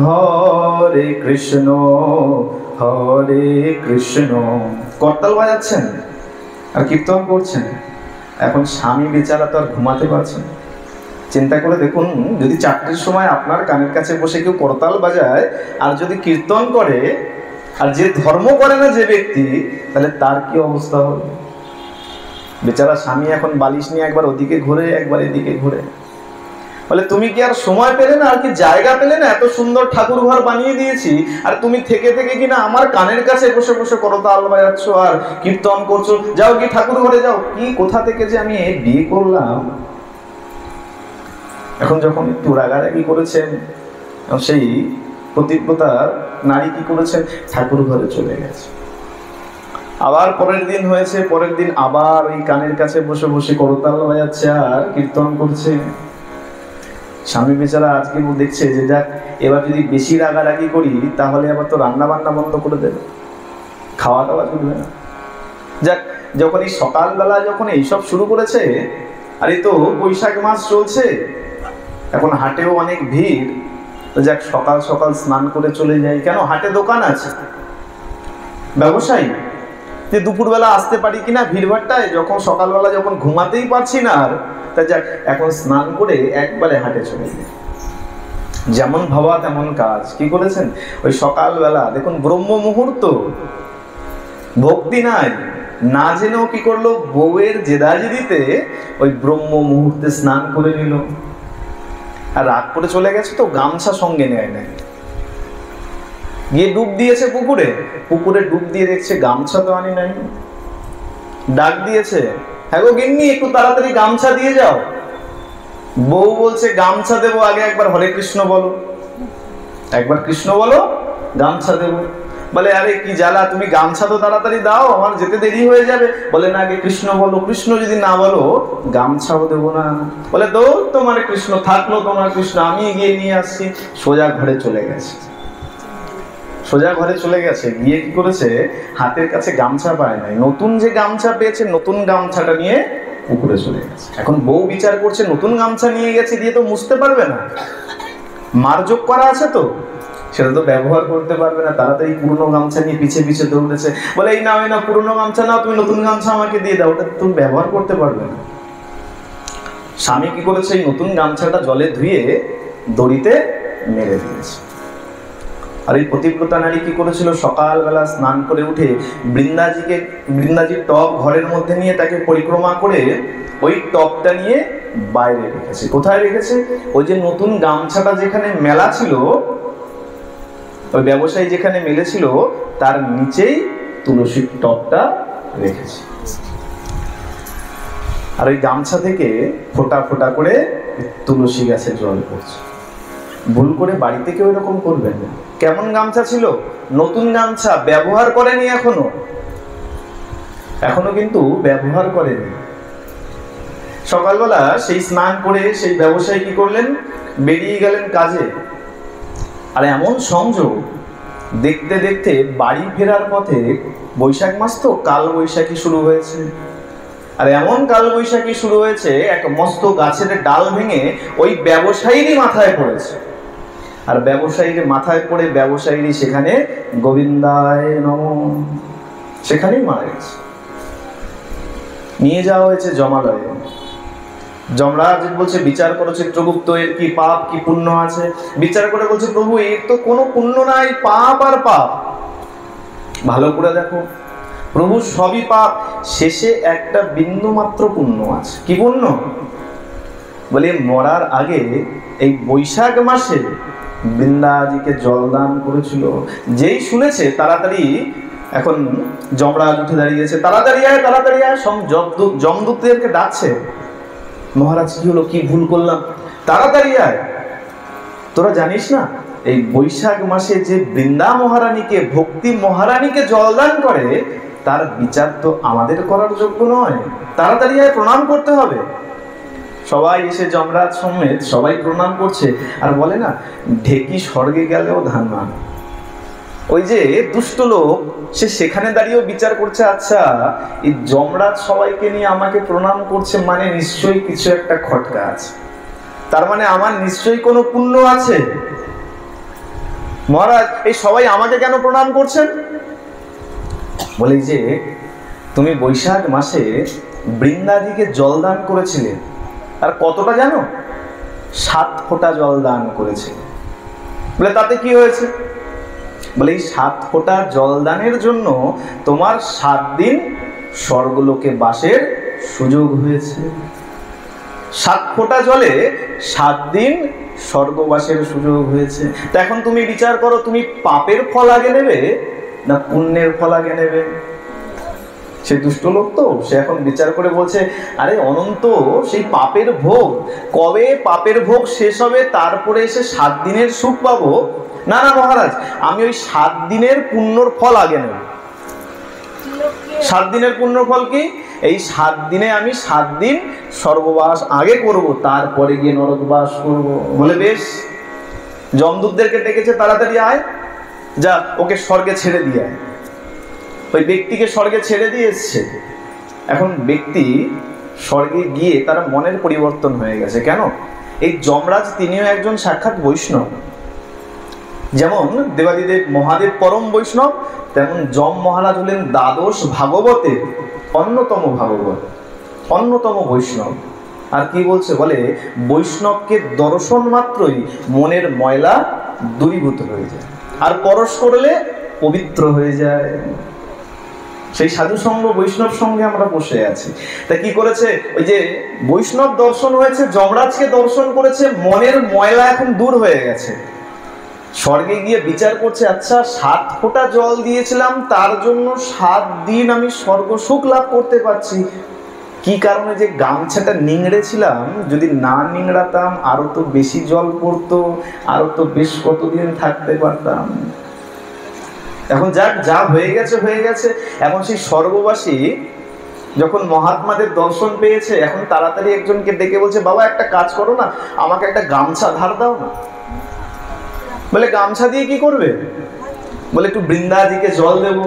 হরে কৃষ্ণ হরে কৃষ্ণ, করতাল বাজাচ্ছেন আর কীর্তন করছেন। এখন স্বামী বেচারা তো আর ঘুমাতে পারছেন। চিন্তা করে দেখুন, যদি 4টের সময় আপনার কানের কাছে বসে কেউ করতাল বাজায় আর যদি কীর্তন করে, আর যে ধর্ম করে না যে ব্যক্তি, তাহলে তার কি অবস্থা হবে? বেচারা স্বামী এখন বালিশ নিয়ে একবার ওদিকে ঘুরে, একবার এদিকে ঘুরে। বলে তুমি কি আর সময় পেলে না, আর কি জায়গা পেলে না? এত সুন্দর ঠাকুর ঘর বানিয়ে দিয়েছি, আর তুমি থেকে থেকে কিনা আমার কানের কাছে বসে বসে করতাল বাজাচ্ছ আর কীর্তন করছো। যাও কি ঠাকুর ঘরে যাও। কি কোথা থেকে যে আমি বিয়ে করলাম। এখন যখন একটু রাগারাগি করেছেন, সেই পতিব্রতার নারী কি করেছেন? ঠাকুর ঘরে চলে গেছে। আবার পরের দিন হয়েছে, পরের দিন আবার ওই কানের কাছে বসে বসে করতাল বাজাচ্ছে আর কীর্তন করছে। স্বামী বেচারা আজকে দেখছে যে যাক, এবার যদি বেশি রাগারাগি করি তাহলে আবার তো রান্না বান্না বন্ধ করে দেবে, খাওয়া দাওয়া চলবে না। যাক, যখন এই সকালবেলা যখন এইসব শুরু করেছে, আর এই তো বৈশাখ মাস চলছে, এখন হাটেও অনেক ভিড়, যাক সকাল সকাল স্নান করে চলে যাই। কেন? হাটে দোকান আছে, ব্যবসায়ী, যে দুপুরবেলা আসতে পারি কিনা ভিড়ভাট্টায়, যখন সকালবেলা যখন ঘুমাতেই পারছি না আর, তা যাক এখন স্নান করে একবারে হাটে চলে যাই। যেমন ভাবা তেমন কাজ। কি করেছেন? ওই সকালবেলা দেখুন ব্রহ্ম মুহূর্ত, ভক্তি নাই, না জেনেও কি করলো, বউয়ের জেদাজেদিতে ওই ব্রহ্ম মুহূর্তে স্নান করে নিল। আর রাত করে চলে গেছে তো গামছা সঙ্গে নেয় নাই, গিয়ে ডুব দিয়েছে পুকুরে, পুকুরে ডুব দিয়ে দেখছে গামছা তো আনি নাই। ডাক দিয়েছে, হ্যাঁ গো গিন্নি একটু তাড়াতাড়ি গামছা দিয়ে যাও। বউ বলছে গামছা দেবো, আগে একবার হরে কৃষ্ণ বলো, একবার কৃষ্ণ বলো, গামছা দেবো। বলে আরে কি জ্বালা, তুমি গামছা তো তাড়াতাড়ি দাও, আমার যেতে দেরি হয়ে যাবে। বলে না আগে কৃষ্ণ বলো, কৃষ্ণ যদি না বলো গামছাও দেবো না। বলে তো তোমার কৃষ্ণ থাকলো, তোমার কৃষ্ণ, আমি গিয়ে নিয়ে আসছি। সোজা ঘরে চলে গেছে, সোজা ঘরে চলে গেছে, গিয়ে কি করেছে, হাতের কাছে গামছা পায় নাই, নতুন যে গামছা পেয়েছে নতুন গামছাটা নিয়ে পুকুরে চলে গেছে। এখন বউ বিচার করছে নতুন গামছা নিয়ে গেছে, দিয়ে তো মুছতে পারবে না, মারযোগ করা আছে তো, সেটা তো ব্যবহার করতে পারবে না। তাড়াতাড়ি পুরনো গামছা নিয়ে পিছে পিছে দৌড়েছে। বলে এই নাও, এই না পুরনো গামছা নাও, তুমি নতুন গামছা আমাকে দিয়ে দাও, ওটা তুমি ব্যবহার করতে পারবে না। স্বামী কি করেছে, এই নতুন গামছাটা জলে ধুয়ে দড়িতে মেরে দিয়েছে। আর এই পতিব্রতা নারী কি করেছিল, সকালবেলা স্নান করে উঠে বৃন্দাজির টব ঘরের মধ্যে নিয়ে তাকে পরিক্রমা করে ওই টবটা নিয়ে বাইরে রেখেছে। কোথায় রেখেছে? ওই যে নতুন গামছাটা যেখানে মেলা ছিল, ওই ব্যবসায়ী যেখানে মেলেছিল তার নিচেই তুলসীর টবটা রেখেছে। আর ওই গামছা থেকে ফোঁটা ফোঁটা করে তুলসী গাছে জল পড়ছে। ভুল করে বাড়িতে কেউ এরকম করবেন না। কেমন গামছা ছিল? নতুন গামছা, ব্যবহার করেনি এখনো কিন্তু ব্যবহার করেনি। সকালবেলা সেই স্নান করে সেই ব্যবসায়ী কি করলেন, বেরিয়ে গেলেন কাজে। আর এমন সংযোগ, দেখতে দেখতে বাড়ি ফেরার পথে, বৈশাখ মাস তো, কাল বৈশাখী শুরু হয়েছে। আর এমন কাল বৈশাখী শুরু হয়েছে, এক মস্ত গাছের ডাল ভেঙে ওই ব্যবসায়ীরই মাথায় পড়েছে। আর ব্যবসায়ীর মাথায় পড়ে ব্যবসায়ীরই সেখানে গোবিন্দায় নমঃ, সেখানেই মারা গেছে। নিয়ে যাওয়া হয়েছে জমালয়ে। যমরাজ বলছে বিচার করো চিত্রগুপ্ত, এর কি পাপ কি পুণ্য আছে। বিচার করে বলছে প্রভু এর তো কোনো পুণ্য নাই, পাপ আর পাপ। ভালো করে দেখো প্রভু, সবই পাপ, শেষে একটা বিন্দু মাত্র পুণ্য আছে। কি পুণ্য? বলে মরার আগে এই বৈশাখ মাসে বৃন্দাজিকে জলদান করেছিল। যেই শুনেছে তাড়াতাড়ি, এখন যমরাজ উঠে দাঁড়িয়েছে, তাড়াতাড়ি আয় তাড়াতাড়ি আয়, সব যমদূতদেরকে ডাকছে। মহারাজ কি হলো, কি ভুল করলাম, তাড়াতাড়ি আয়। তোরা জানিস না এই বৈশাখ মাসে যে বৃন্দা মহারানীকে, ভক্তি মহারানীকে জলদান করে, তার বিচার তো আমাদের করার যোগ্য নয়, তাড়াতাড়ি আয়, প্রণাম করতে হবে। সবাই এসে যমরাজ সমেত সবাই প্রণাম করছে। আর বলে না, ঢেকি স্বর্গে গেলেও ধান না। ওই যে দুষ্ট লোক, সে সেখানে দাঁড়িয়েও বিচার করছে, আচ্ছা এই যমরাজ সবাইকে নিয়ে আমাকে প্রণাম করছে, মানে নিশ্চয়ই কিছু একটা খটকা আছে, তার মানে আমার নিশ্চয়ই কোনো পুণ্য আছে। মহারাজ এই সবাই আমাকে কেন প্রণাম করছেন? বলে যে তুমি বৈশাখ মাসে বৃন্দাদিকে জলদান করেছিলে, আর কতটা জানো? 7 ফোঁটা জল দান করেছে। বলে তাতে কি হয়েছে? বলে এই 7 ফোঁটা জলদানের জন্য তোমার 7 দিন স্বর্গলোকে বাসের সুযোগ হয়েছে। 7 ফোঁটা জলে 7 দিন স্বর্গবাসের সুযোগ হয়েছে। তা এখন তুমি বিচার করো, তুমি পাপের ফল আগে নেবে না পুণ্যের ফল আগে নেবে? সে দুষ্ট লোক তো, সে এখন বিচার করে বলছে, আরে অনন্ত সেই পাপের ভোগ, কবে পাপের ভোগ শেষ হবে তারপরে এসে 7 দিনের সুখ পাবো? না না মহারাজ, আমি ওই 7 দিনের পুণ্যর ফল আগে নেব। 7 দিনের পুণ্যর ফল কি? এই 7 দিনে আমি 7 দিন স্বর্গবাস আগে করব, তারপরে গিয়ে নরকবাস করব। বলে বেশ। যমদূতদেরকে ডেকেছে, তাড়াতাড়ি আয়, যা ওকে স্বর্গে ছেড়ে দিয়ে আয়। ওই ব্যক্তিকে স্বর্গে ছেড়ে দিয়ে এসছে। এখন ব্যক্তি স্বর্গে গিয়ে তার মনের পরিবর্তন হয়ে গেছে। কেন? এই যমরাজ তিনিও একজন সাক্ষাৎ বৈষ্ণব। যেমন দেবাদিদেব মহাদেব পরম বৈষ্ণব, তেমন যম মহারাজ হলেন দ্বাদশ ভাগবতের অন্যতম ভাগবত, অন্যতম বৈষ্ণব। আর কি বলছে? বলে বৈষ্ণবকে দর্শন মাত্রই মনের ময়লা দূরীভূত হয়ে যায়, আর পরশ করলে পবিত্র হয়ে যায়। সেই সাধু সঙ্গ বৈষ্ণব সঙ্গে আমরা বসে আছি। তা কি করেছে? ওই যে বৈষ্ণব দর্শন হয়েছে, যমরাজকে দর্শন করেছে, মনের ময়লা এখন দূর হয়ে গেছে। স্বর্গে গিয়ে বিচার করছে, আচ্ছা 7 ফোঁটা জল দিয়েছিলাম, তার জন্য 7 দিন আমি স্বর্গ সুখ লাভ করতে পারছি। কি কারণে? যে গামছাটা নিংড়েছিলাম, যদি না নিংড়াতাম আরো তো বেশি জল পড়তো, আরো তো বেশ কতদিন থাকতে পারতাম। এখন যাক, যা হয়ে গেছে হয়ে গেছে। এখন সেই স্বর্গবাসী যখন মহাত্মাদের দর্শন পেয়েছে, এখন তাড়াতাড়ি একজনকে ডেকে বলছে, বাবা একটা কাজ করো না, আমাকে একটা গামছা ধার দাও না। বলে গামছা দিয়ে কি করবে? বলে একটু বৃন্দাজিকে জল দেব।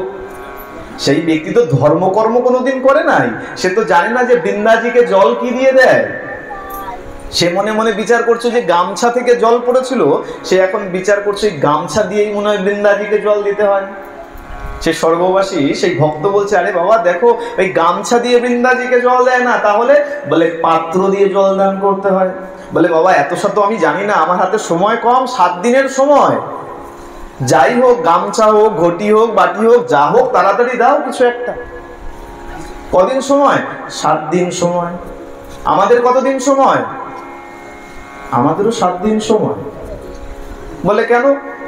সেই ব্যক্তি তো ধর্মকর্ম কোনোদিন করে নাই, সে তো জানে না যে বৃন্দাজিকে জল কি দিয়ে দেয়। সে মনে মনে বিচার করছে যে গামছা থেকে জল পড়েছিল, সে এখন বিচার করছে গামছা দিয়েই মনে হয় বৃন্দাজিকে জল দিতে হয়। সে স্বর্গবাসী সেই ভক্ত বলছে, আরে বাবা দেখো, ওই গামছা দিয়ে বৃন্দাজিকে জল দেয় না, তাহলে? বলে পাত্র দিয়ে জল দান করতে হয়। বলে বাবা এত শত আমি জানি না, আমার হাতে সময় কম, 7 দিনের সময়। যাই হোক, গামছা হোক, ঘটি হোক, বাটি হোক, যা হোক, তাড়াতাড়ি দাও কিছু একটা। কদিন সময়? 7 দিন সময়। আমাদের কতদিন সময়? আমাদেরও 7 দিন সময়। বলে কেন?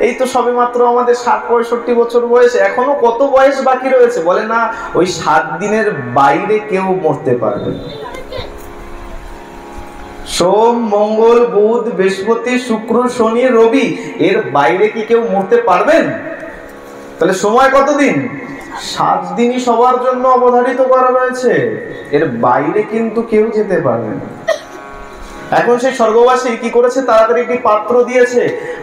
এই তো সবে মাত্র আমাদের 60-65 বছর বয়স, এখনো কত বয়স বাকি রয়েছে। বলে না, ওই 7 দিনের বাইরে কেউ মরতে পারবে না। সোম, মঙ্গল, বুধ, বৃহস্পতি, শুক্র, শনি, রবি, এর বাইরে কি কেউ মরতে পারবেন? তাহলে সময় কতদিন? 7 দিনই সবার জন্য অবধারিত করা রয়েছে, এর বাইরে কিন্তু কেউ যেতে পারবে না। এখন সেই স্বর্গবাসী কি করেছে? তাড়াতাড়ি একটি পাত্র দিয়েছে,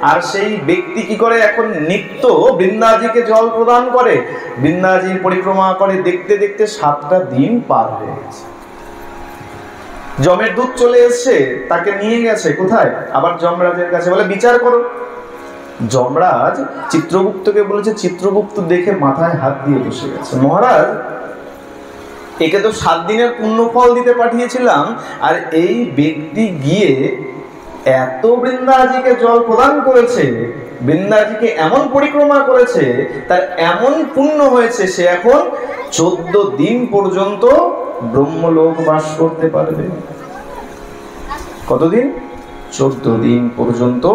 আর সেই ব্যক্তি কি করে? এখন নিত্য বৃন্দাজিকে জল প্রদান করে, বৃন্দাজির পরিক্রমা করে। দেখতে দেখতে 7টা দিন পার হয়ে গেছে। যমের দূত চলে এসছে, তাকে নিয়ে গেছে কোথায়? আবার যমরাজের কাছে। বলে বিচার করো। যমরাজ চিত্রগুপ্তকে বলেছে, চিত্রগুপ্ত দেখে মাথায় হাত দিয়ে বসে গেছে, মহারাজ একে তো 7 দিনের পুণ্যফল দিতে পাঠিয়েছিলাম, আর এই ব্যক্তি গিয়ে এত বৃন্দাজিকে জল প্রদান করেছে, বৃন্দাজিকে এমন পরিক্রমা করেছে, তার এমন পুণ্য হয়েছে, সে এখন 14 দিন পর্যন্ত ব্রহ্মলোক বাস করতে পারবে। কতদিন? 14 দিন পর্যন্ত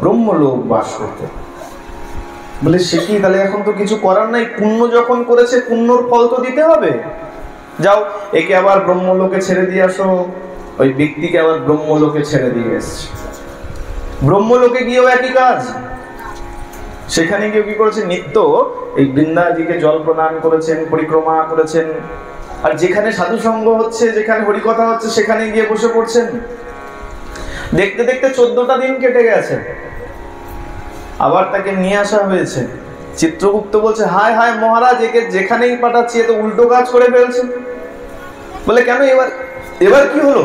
ব্রহ্মলোক বাস করতে। বলে সে কি? তাহলে এখন তো কিছু করার নাই, পুণ্য যখন করেছে পুণ্যর ফল তো দিতে হবে। যাও, একে আবার ব্রহ্মলোকে ছেড়ে দিয়ে আসো। ওই ব্যক্তিকে আবার ব্রহ্মলোকে ছেড়ে দিয়ে এসছে। ব্রহ্মলোকে গিয়েও একই কাজ। সেখানে গিয়ে কি করেছে? নিত্য এই বৃন্দাজিকে জল প্রদান করেছেন, পরিক্রমা করেছেন। আর যেখানে সাধু সঙ্গ হচ্ছে, যেখানে হরিকথা হচ্ছে, সেখানে গিয়ে বসে পড়ছেন। দেখতে দেখতে 14টা দিন কেটে গেছে। আবার তাকে নিয়ে আসা হয়েছে। চিত্রগুপ্ত বলছে, হায় হায় মহারাজ, একে যেখানেই পাঠাচ্ছি এ তো উল্টো কাজ করে ফেলছে। বলে কেন? এবার কি হলো?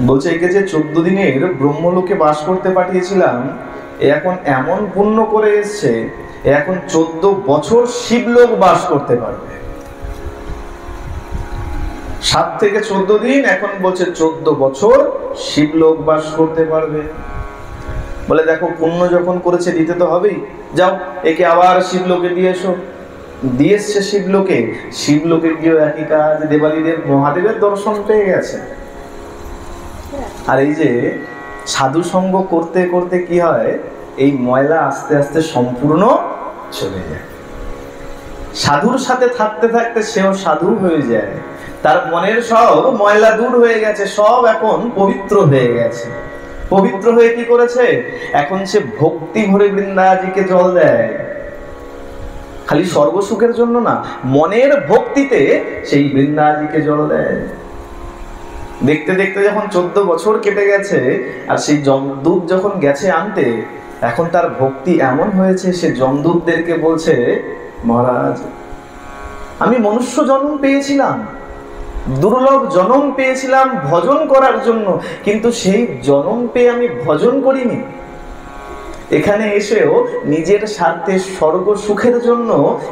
বলছে একে যে 14 দিনের ব্রহ্মলোকে বাস করতে পাঠিয়েছিলাম, এ এখন এমন পুণ্য করে এসছে, এ এখন 14 বছর শিবলোক বাস করতে পারবে। 7 থেকে 14 দিন, এখন বলছে 14 বছর শিবলোক বাস করতে পারবে। বলে দেখো, পুণ্য যখন করেছে দিতে তো হবেই, যাও একে আবার শিবলোকে দিয়ে এসো। দিয়ে এসছে শিবলোকে। শিবলোকে গিয়ে একই কাজ, দেবাদিদেব মহাদেবের দর্শন পেয়ে গেছে। আর এই যে সাধু সঙ্গ করতে করতে কি হয়? এই ময়লা আস্তে আস্তে সম্পূর্ণ চলে যায়। সাধুর সাথে থাকতে থাকতে সেও সাধু হয়ে যায়, তার মনের সব ময়লা দূর হয়ে গেছে, সব এখন পবিত্র হয়ে গেছে। পবিত্র হয়ে কি করেছে? এখন সে ভক্তি ভরে বৃন্দাজিকে জল দেয়। খালি স্বর্গসুখের জন্য না, মনের ভক্তিতে সেই বৃন্দাজিকে জল দেয়। দেখতে দেখতে যখন 14 বছর কেটে গেছে, আর সেই যমদূত যখন গেছে আনতে, এখন তার ভক্তি এমন হয়েছে, সে যমদূতদেরকে বলছে, মহারাজ আমি মনুষ্য জন্ম পেয়েছিলাম, দুর্লভ জন্ম পেয়েছিলাম ভজন করার জন্য, কিন্তু সেই জন্ম পেয়ে আমি ভজন করিনি। এখানে এসেও নিজের স্বার্থে স্বর্গ সুখের জন্য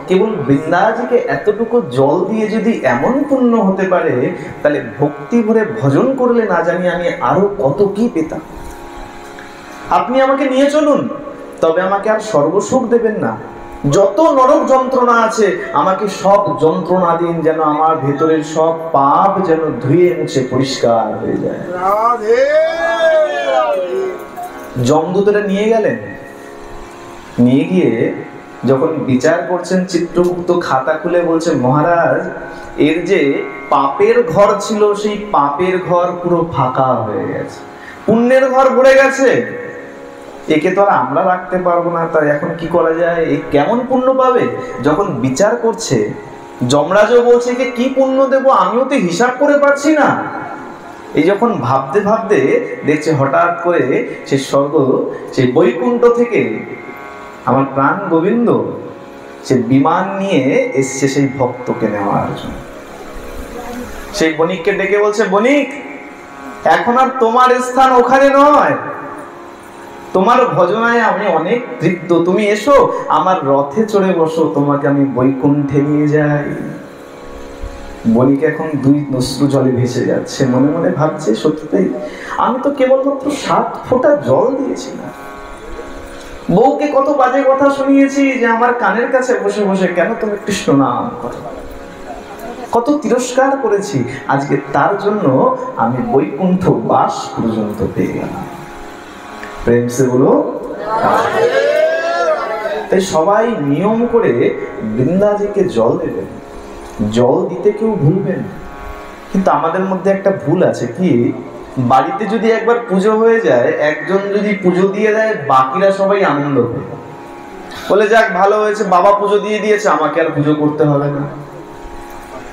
কেবল বৃন্দাজিকে এতটুকু জল দিয়ে যদি এমন পুণ্য হতে পারে, তাহলে ভক্তি ভরে ভজন করলে না জানি আমি আরো কত কি পেতাম। আপনি আমাকে নিয়ে চলুন, তবে আমাকে আর স্বর্গসুখ দেবেন না। যত নরক যন্ত্রণা আছে আমাকে সব যন্ত্রণা দিন, যেন আমার ভেতরের সব পাপ যেন ধুয়ে মুছে পরিষ্কার হয়ে যায়। যমদূতেরা নিয়ে গেলেন, নিয়ে গিয়ে যখন বিচার করছেন চিত্রগুপ্ত খাতা খুলে বলছে, মহারাজ এর যে পাপের ঘর ছিল সেই পাপের ঘর পুরো ফাঁকা হয়ে গেছে, পুণ্যের ঘর ভরে গেছে, একে তো আর আমরা রাখতে পারবো না, তাই এখন কি করা যায়, এ কেমন পুণ্য পাবে? যখন বিচার করছে যমরাজও বলছে একে কি পুণ্য দেব, আমিও তো হিসাব করে পাচ্ছি না। এই যখন ভাবতে ভাবতে দেখছে হঠাৎ করে সে স্বর্গ, সেই বৈকুণ্ঠ থেকে আমার প্রাণ গোবিন্দ সে বিমান নিয়ে এসছে সেই ভক্তকে নেওয়ার জন্য। সেই বণিককে ডেকে বলছে, বণিক এখন আর তোমার স্থান ওখানে নয়, তোমার ভজনায় আমি অনেক তৃপ্ত, তুমি এসো আমার রথে চড়ে বসো, তোমাকে আমি বৈকুণ্ঠে নিয়ে যাই। বণিক এখন দুই অশ্রু জলে ভেসে যাচ্ছে, মনে মনে ভাবছে সত্যি আমি তো কেবলমাত্র 7 ফোঁটা জল দিয়েছিলাম, বউকে কত বাজে কথা শুনিয়েছি যে আমার কানের কাছে বসে বসে কেন তুমি কৃষ্ণ নাম করো, কত তিরস্কার করেছি, আজকে তার জন্য আমি বৈকুণ্ঠ বাস পর্যন্ত পেয়ে গেলাম। প্রেম সে বলো। তাই সবাই নিয়ম করে বৃন্দাজিকে জল দেবেন, জল দিতে কেউ ভুলবেন। কিন্তু আমাদের মধ্যে একটা ভুল আছে, কি বাড়িতে যদি একবার পুজো হয়ে যায়, একজন যদি পুজো দিয়ে দেয় বাকিরা সবাই আনন্দ করে বলে যাক ভালো হয়েছে, বাবা পুজো দিয়ে দিয়েছে আমাকে আর পুজো করতে হবে না।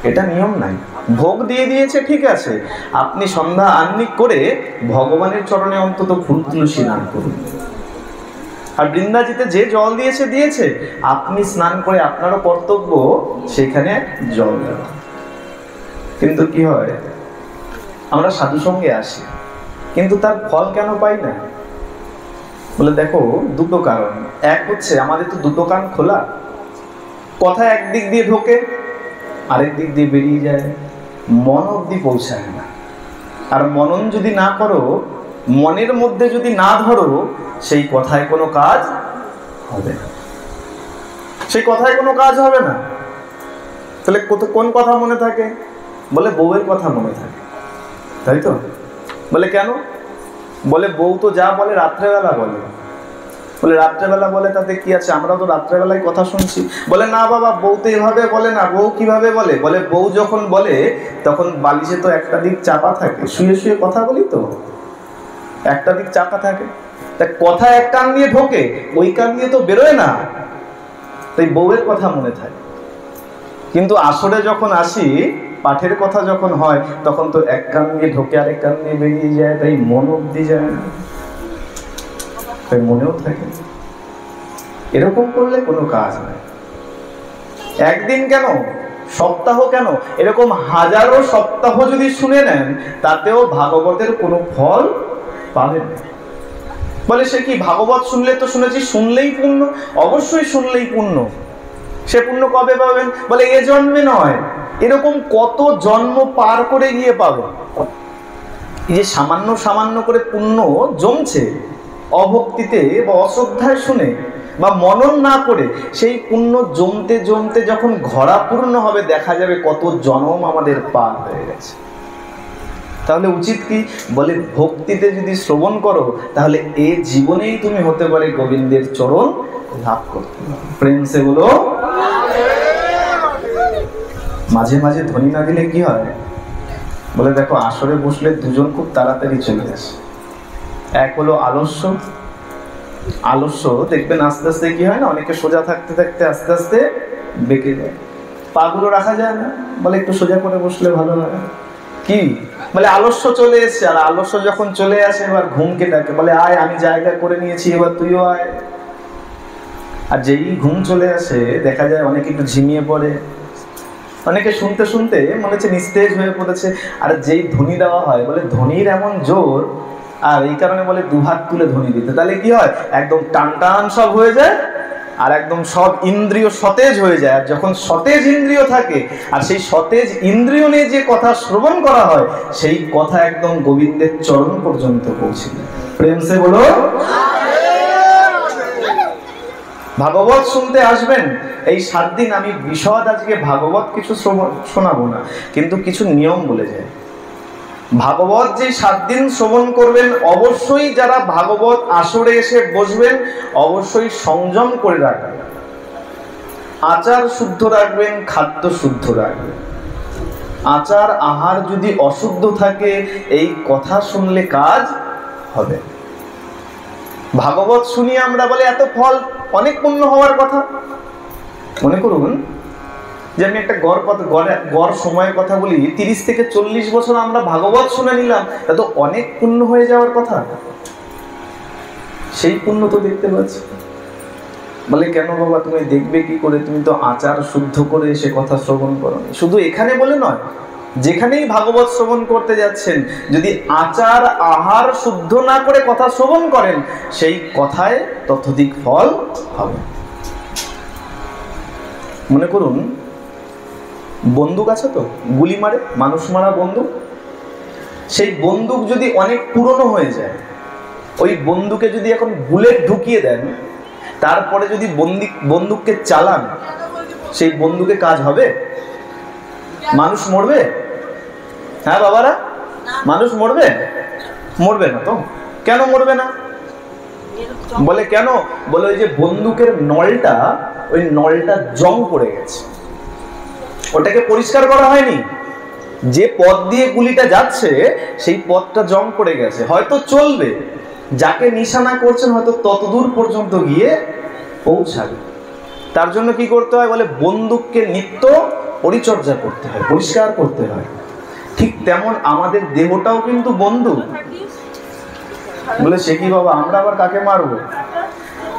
এটা নিয়ম নাই। ভোগ দিয়ে দিয়েছে ঠিক আছে, আপনি সন্ধ্যা আহ্নিক করে ভগবানের চরণে অন্তত ফুল তুলসী দান করুন। আর বৃন্দাজিতে যে জল দিয়েছে দিয়েছে, আপনি স্নান করে আপনারও কর্তব্য সেখানে জল দেওয়া। কিন্তু কি হয়, আমরা সাধু সঙ্গে আসি কিন্তু তার ফল কেন পাই না? বলে দেখো দুটো কারণ। এক হচ্ছে আমাদের তো দুটো কান খোলা, কথা একদিক দিয়ে ঢোকে আরেক দিক দিয়ে বেরিয়ে যায়, মন অবধি পৌঁছায় না। আর মনন যদি না করো, মনের মধ্যে যদি না ধরো, সেই কথায় কোনো কাজ হবে না, সেই কথায় কোনো কাজ হবে না। তাহলে কোন কথা মনে থাকে? বলে বউয়ের কথা মনে থাকে, তাই তো? বলে কেন? বলে বউ তো যা বলে রাত্রেবেলা বলে। বলে রাত্রেবেলা বলে তাতে কি আছে, আমরা তো রাত্রেবেলায় কথা শুনছি। বলে না বাবা, বউ তো এভাবে বলে না। বউ কিভাবে বলে? বলে বউ যখন বলে তখন বালিশে তো একটা দিক চাপা থাকে, শুয়ে শুয়ে কথা বলি তো একটা দিক চাপা থাকে, তা কথা এক কান দিয়ে ঢোকে ওই কান দিয়ে তো বেরোয় না, তাই বউয়ের কথা মনে থাকে। কিন্তু আসরে যখন আসি, পাঠের কথা যখন হয়, তখন তো এক কান দিয়ে ঢোকে আরেক কান দিয়ে বেরিয়ে যায়, তাই মন অবধি যায় না, তাই মনেও থাকে। এরকম করলে কোনো কাজ নাই। একদিন কেন, সপ্তাহ কেন, এরকম হাজারো সপ্তাহ যদি শুনে নেন, তাতেও ভাগবতের কোনো ফল পাবেন না। বলে সে কি, ভাগবত শুনলে তো শুনেছি শুনলেই পুণ্য। অবশ্যই শুনলেই পুণ্য, সে পুণ্য কবে পাবেন? বলে এ জন্মে নয়, এরকম কত জন্ম পার করে গিয়ে পাবেন। এই যে সামান্য সামান্য করে পুণ্য জমছে অভক্তিতে বা অশ্রদ্ধায় শুনে বা মনন না করে, সেই পুণ্য জমতে জমতে যখন ঘরা পূর্ণ হবে, দেখা যাবে কত জন্ম আমাদের পার হয়ে গেছে। তাহলে উচিত কি? বলে ভক্তিতে যদি শ্রবণ করো, তাহলে এ জীবনেই তুমি হতে পারে গোবিন্দের চরণ লাভ করতে। প্রেম সে বলো। মাঝে মাঝে ধ্বনি না দিলে কি হয়? বলে দেখো আসরে বসলে দুজন খুব তাড়াতাড়ি চলে আসে। এক হলো আলস্য। আলস্য দেখবেন আস্তে আস্তে কি হয় না, অনেকে সোজা থাকতে থাকতে আস্তে আস্তে বেঁকে যায়, পাগুলো রাখা যায় না। বলে একটু সোজা করে বসলে ভালো হয়। কি বলে আলস্য চলে এসছে, আর আলস্য যখন চলে আসে এবার ঘুমকে ডাকে, বলে আয় আমি জায়গা করে নিয়েছি, এবার তুইও আয়। আর যেই ঘুম চলে আসে দেখা যায় অনেকে একটু ঝিমিয়ে পড়ে, অনেকে শুনতে শুনতে মনে হচ্ছে নিস্তেজ হয়ে পড়েছে। আর যেই ধ্বনি দেওয়া হয়, বলে ধ্বনির এমন জোর, আর এই কারণে বলে দুহাত তুলে ধ্বনি দিতে। তাহলে কি হয়, একদম টান টান সব হয়ে যায়, আর একদম সব ইন্দ্রিয় সতেজ হয়ে যায়। আর যখন সতেজ ইন্দ্রিয় থাকে, আর সেই সতেজ ইন্দ্রিয় নিয়ে যে কথা শ্রবণ করা হয়, সেই কথা একদম গোবিন্দের চরণ পর্যন্ত পৌঁছে যায়। প্রেম সে বলো। ভাগবত শুনতে আসবেন। এই 7 দিন আমি বিশদ আজকে ভাগবত কিছু শোনাবো না, কিন্তু কিছু নিয়ম বলে যায়। ভাগবত যে 7 দিন শ্রবণ করবেন, অবশ্যই যারা ভাগবত আসরে এসে বসবেন, অবশ্যই সংযম করে রাখবেন। আচার শুদ্ধ রাখবেন, খাদ্য শুদ্ধ রাখবেন। আচার আহার যদি অশুদ্ধ থাকে, এই কথা শুনলে কাজ হবে। ভাগবত শুনি আমরা, বলে এত ফল, অনেক পুণ্য হওয়ার কথা। মনে করুন যে আমি একটা গড় সময়ের কথা বলি, 30 থেকে 40 বছর আমরা ভাগবত শুনে নিলাম, তা তো অনেক পুণ্য হয়ে যাওয়ার কথা। সেই পুণ্য তো দেখতে পাচ্ছি। বলে কেন বাবা, তুমি দেখবে কি করে? তুমি তো আচার শুদ্ধ করে এসে কথা শ্রবণ করো। শুধু এখানে বলে নয়, যেখানেই ভাগবত শ্রবণ করতে যাচ্ছেন, যদি আচার আহার শুদ্ধ না করে কথা শ্রবণ করেন, সেই কথায় ততোধিক ফল হবে। মনে করুন বন্দুক আছে তো, গুলি মারে, মানুষ মারা বন্দুক। সেই বন্দুক যদি অনেক পুরনো হয়ে যায়, ওই বন্দুকে যদি এখন বুলেট ঢুকিয়ে দেন, তারপরে যদি বন্দুককে চালান, সেই বন্দুকে কাজ হবে? মানুষ মরবে? হ্যাঁ বাবারা, মানুষ মরবে? মরবে না তো। কেন মরবে না? বলে কেন? বলে ওই যে বন্দুকের নলটা, ওই নলটা জং পড়ে গেছে, ওটাকে পরিষ্কার করা হয়নি। যে পথ দিয়ে গুলিটা যাচ্ছে, সেই পথটা জং পড়ে গেছে। হয়তো চলবে, যাকে নিশানা করছেন হয়তো ততদূর পর্যন্ত গিয়ে পৌঁছাবে। তার জন্য কি করতে হয়? বলে বন্দুককে নিত্য পরিচর্যা করতে হয়, পরিষ্কার করতে হয়। ঠিক তেমন আমাদের দেহটাও কিন্তু বন্দুক। বলে সে কি বাবা, আমরা আবার কাকে মারবো?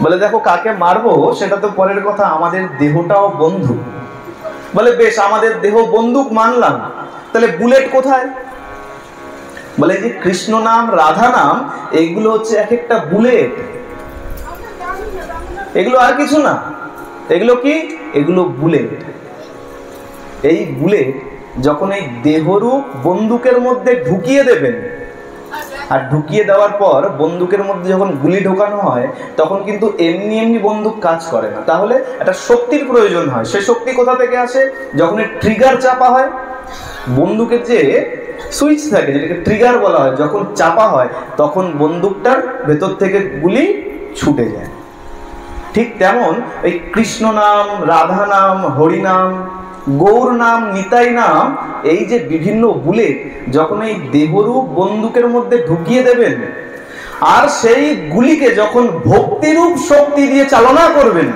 বলে দেখো, কাকে মারবো সেটা তো পরের কথা, আমাদের দেহটাও বন্ধু। বলে বেশ, আমাদের দেহ বন্দুক মানলাম, তাহলে বুলেট কোথায়? বলে যে কৃষ্ণ নাম, রাধা নাম, এগুলো হচ্ছে এক একটা বুলেট। এগুলো আর কিছু না, এগুলো কি? এগুলো বুলেট। এই বুলেট যখন এই দেহরূপ বন্দুকের মধ্যে ঢুকিয়ে দেবেন, আর ঢুকিয়ে দেওয়ার পর বন্দুকের মধ্যে যখন গুলি ঢোকানো হয়, তখন কিন্তু এমনি এমনি বন্দুক কাজ করে না। তাহলে একটা শক্তির প্রয়োজন হয়। সেই শক্তি কোথা থেকে আসে? যখন ট্রিগার চাপা হয়, বন্দুকের যে সুইচ থাকে, যেটাকে ট্রিগার বলা হয়, যখন চাপা হয়, তখন বন্দুকটার ভেতর থেকে গুলি ছুটে যায়। ঠিক তেমন এই কৃষ্ণ নাম, রাধা নাম, হরি নাম, গৌর নাম, নিতাই নাম, এই যে বিভিন্ন বুলেট যখন এই দেহরূপ বন্দুকের মধ্যে ঢুকিয়ে দেবেন, আর সেই গুলিকে যখন ভক্তিরূপ শক্তি দিয়ে চালনা করবেন,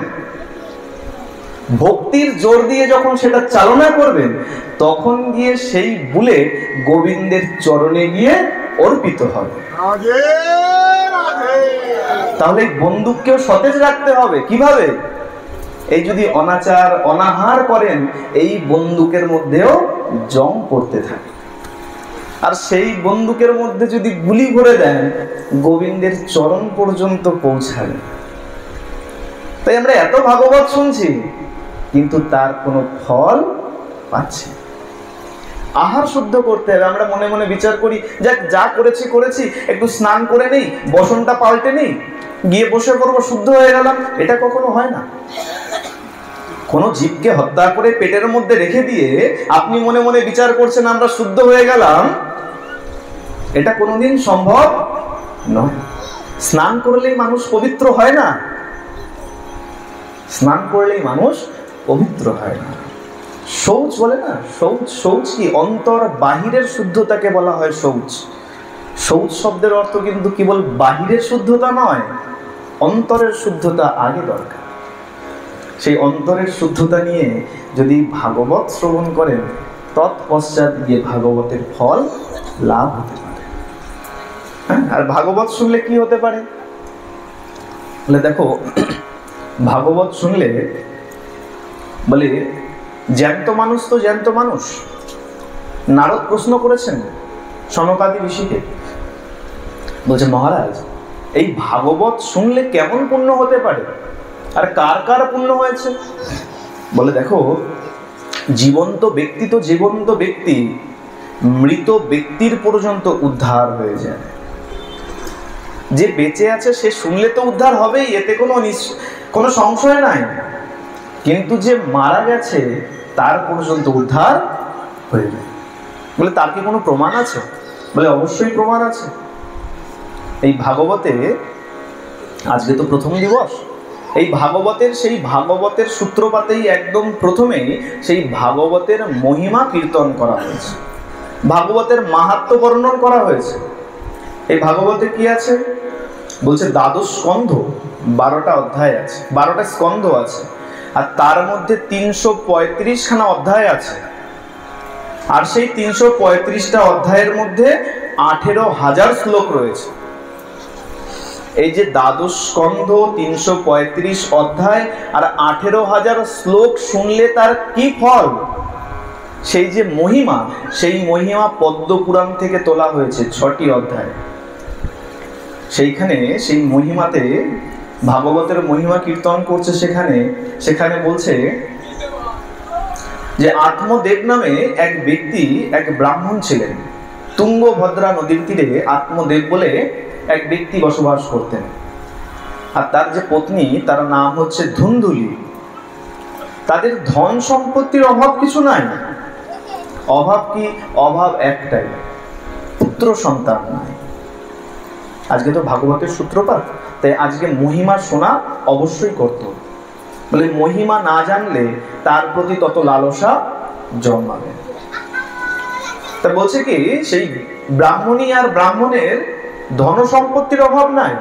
ভক্তির জোর দিয়ে যখন সেটা চালনা করবেন, তখন গিয়ে সেই বুলেট গোবিন্দের চরণে গিয়ে অর্পিত হবে। তাহলে বন্দুককেও সতেজ রাখতে হবে। কিভাবে? এই যদি অনাচার অনাহার করেন, এই বন্দুকের মধ্যেও জং পড়তে থাকে। আর সেই বন্দুকের মধ্যে যদি গুলি ভরে দেন, গোবিন্দের চরণ পর্যন্ত পৌঁছাবে। তাই আমরা এত ভাগবত শুনছি, কিন্তু তার কোনো ফল পাচ্ছি। আহার শুদ্ধ করতে হবে। আমরা মনে মনে বিচার করি, যাক যা করেছি করেছি, একটু স্নান করে নেই, বসনটা পাল্টে নেই, গিয়ে বসে পড়বো, শুদ্ধ হয়ে গেলাম। এটা কখনো হয় না। কোনো জীবকে হত্যা করে পেটের মধ্যে রেখে দিয়ে আপনি মনে মনে বিচার করছেন আমরা শুদ্ধ হয়ে গেলাম, এটা কোনোদিন সম্ভব নয়। স্নান করলেই মানুষ পবিত্র হয় না। স্নান করলেই মানুষ পবিত্র হয় না। শৌচ বলে না, শৌচ, শৌচ কি? অন্তর বাহিরের শুদ্ধতাকে বলা হয় শৌচ। শৌচ শব্দের অর্থ কিন্তু কেবল বাহিরের শুদ্ধতা নয়, অন্তরের শুদ্ধতা আগে দরকার। সেই অন্তরের শুদ্ধতা নিয়ে যদি ভাগবত শ্রবণ করেন, তৎপশ্চাৎ গিয়ে ভাগবতের ফল লাভ হতে পারে। আর ভাগবত শুনলে কি হতে পারে? বলে দেখো, ভাগবত শুনলে বলে জ্যান্ত মানুষ তো জ্যান্ত মানুষ। নারদ প্রশ্ন করেছেন সনকাদি ঋষিকে, বলছে মহারাজ এই ভাগবত শুনলে কেমন পুণ্য হতে পারে, আর কার কার পুণ্য হয়েছে? বলে দেখো, জীবন্ত ব্যক্তি তো জীবন্ত ব্যক্তি, মৃত ব্যক্তির পর্যন্ত উদ্ধার হয়ে যায়। যে বেঁচে আছে সে শুনলে তো উদ্ধার হবেই, এতে কোনো সংশয় নাই। কিন্তু যে মারা গেছে তার পর্যন্ত উদ্ধার হয়ে যায়। বলে তার কি কোনো প্রমাণ আছে? বলে অবশ্যই প্রমাণ আছে। এই ভাগবতে আজকে তো প্রথম দিবস, এই সেই ভাগবতের সূত্রপাতেই একদম প্রথমেই সেই ভাগবতের মহিমা কীর্তন করা হয়েছে, ভাগবতের মাহাত্ম্য বর্ণন করা হয়েছে। এই ভাগবতে কি আছে? বলছে দ্বাদশ স্কন্ধ, 12টা অধ্যায় আছে, 12টা স্কন্ধ আছে, আর তার মধ্যে 335খানা অধ্যায় আছে। আর সেই 335টা অধ্যায়ের মধ্যে 18,000 শ্লোক রয়েছে। এই যে দ্বাদশ স্কন্ধ, 335 অধ্যায় আর 18,000 শ্লোক শুনলে তার কি ফল, সেই যে মহিমা, সেই মহিমা পদ্মপুরাণ থেকে তোলা হয়েছে 6টি অধ্যায়। সেইখানে সেই মহিমাতে ভাগবতের মহিমা কীর্তন করছে। সেখানে বলছে যে আত্মদেব নামে এক ব্যক্তি, এক ব্রাহ্মণ ছিলেন। তুঙ্গভদ্রা নদীর তীরে আত্মদেব বলে এক ব্যক্তি বসবাস করতেন। আর তার যে পত্নী, তার নাম হচ্ছে ধুন্ধুলি। তাদের ধন সম্পত্তির অভাব কিছু নাই। অভাব কি? অভাব একটাই, পুত্র সন্তান নাই। আজকে তো ভাগবতের সূত্রপাত, তাই আজকে মহিমা শোনা অবশ্যই করত। বলে মহিমা না জানলে তার প্রতি তত লালসা জন্মাবে। তা বলছে কি, সেই ব্রাহ্মণী আর ব্রাহ্মণের ধন সম্পত্তির অভাব নাই।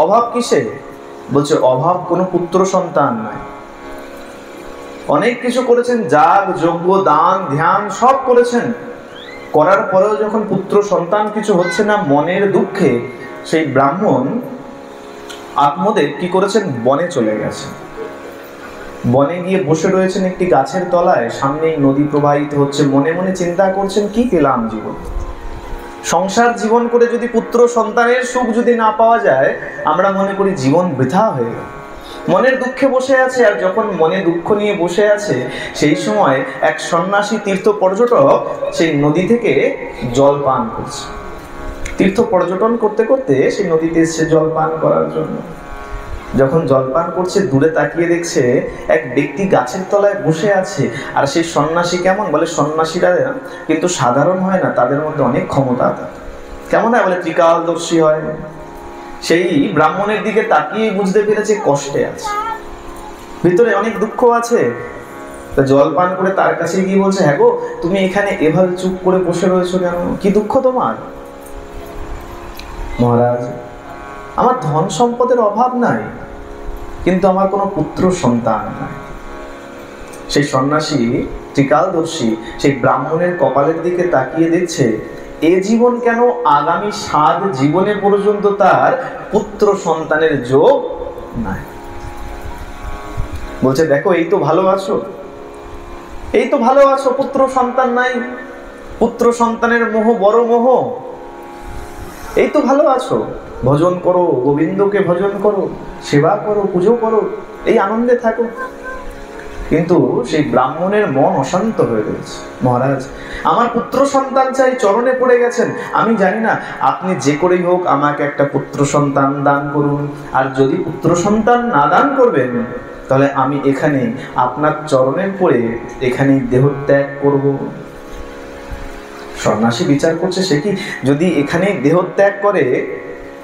অভাব কিসে? বলছে অভাব কোনো পুত্র সন্তান নাই। অনেক কিছু করেছেন, যাগ যজ্ঞ দান ধ্যান সব করেছেন, করার পরেও যখন পুত্র সন্তান কিছু হচ্ছে না, মনের দুঃখে সেই ব্রাহ্মণ আত্মদেব কি করেছেন? বনে চলে গেছেন। বনে গিয়ে বসে রয়েছেন একটি গাছের তলায়, সামনেই নদী প্রবাহিত হচ্ছে। মনে মনে চিন্তা করছেন, কি পেলাম জীবন? সংসার জীবন করে যদি পুত্র সন্তানের সুখ যদি না পাওয়া যায়, আমরা মনে করি জীবন বৃথা হয়ে গেল। মনের দুঃখে বসে আছে। আর যখন মনে দুঃখ নিয়ে বসে আছে, সেই সময় এক সন্ন্যাসী তীর্থ পর্যটক সেই নদী থেকে জল পান করছে। তীর্থ পর্যটন করতে করতে সেই নদীতে এসে জল পান করার জন্য। যখন জলপান করছে, দূরে তাকিয়ে দেখছে এক ব্যক্তি গাছের তলায় বসে আছে। আর সেই সন্ন্যাসী কেমন? বলে সন্ন্যাসীরা কিন্তু সাধারণ হয় না, তাদের মধ্যে অনেক ক্ষমতা। কেমন হয়? বলে ত্রিকালদর্শী হয়। সেই ব্রাহ্মণের দিকে তাকিয়ে বুঝতে পেরেছে কষ্টে আছে, ভিতরে অনেক দুঃখ আছে। তা জল পান করে তার কাছে গিয়ে বলছে, হ্যাঁ গো, তুমি এখানে এভাবে চুপ করে বসে রয়েছো কেন? কি দুঃখ তোমার? মহারাজ, আমার ধন সম্পদের অভাব নাই, কিন্তু আমার কোনো পুত্র সন্তান নাই। সেই সন্ন্যাসী ত্রিকালদর্শী সেই ব্রাহ্মণের কপালের দিকে তাকিয়ে দেখছে, এ জীবন কেন, আগামী 7 জীবনে পর্যন্ত তার পুত্র সন্তানের যোগ নাই। বলছে দেখো, এই তো ভালো আছো, এই তো ভালো আছো, পুত্র সন্তান নাই, পুত্র সন্তানের মোহ বড় মোহ, এই তো ভালো আছো, ভজন করো, গোবিন্দকে ভজন করো, সেবা করো, পুজো করো, এই আনন্দে থাকো। কিন্তু সেই ব্রাহ্মণের মন অশান্ত হয়ে রয়েছে। মহারাজ, আমার পুত্র সন্তান চাই, চরণে পড়ে গেছেন। আমি জানি না, আপনি যে করেই হোক আমাকে একটা পুত্র সন্তান দান করুন। আর যদি পুত্র সন্তান না দান করবেন, তাহলে আমি এখানে আপনার চরণের পড়ে এখানেই দেহত্যাগ করব। সন্ন্যাসী বিচার করছে, সে কি, যদি এখানে দেহত্যাগ করে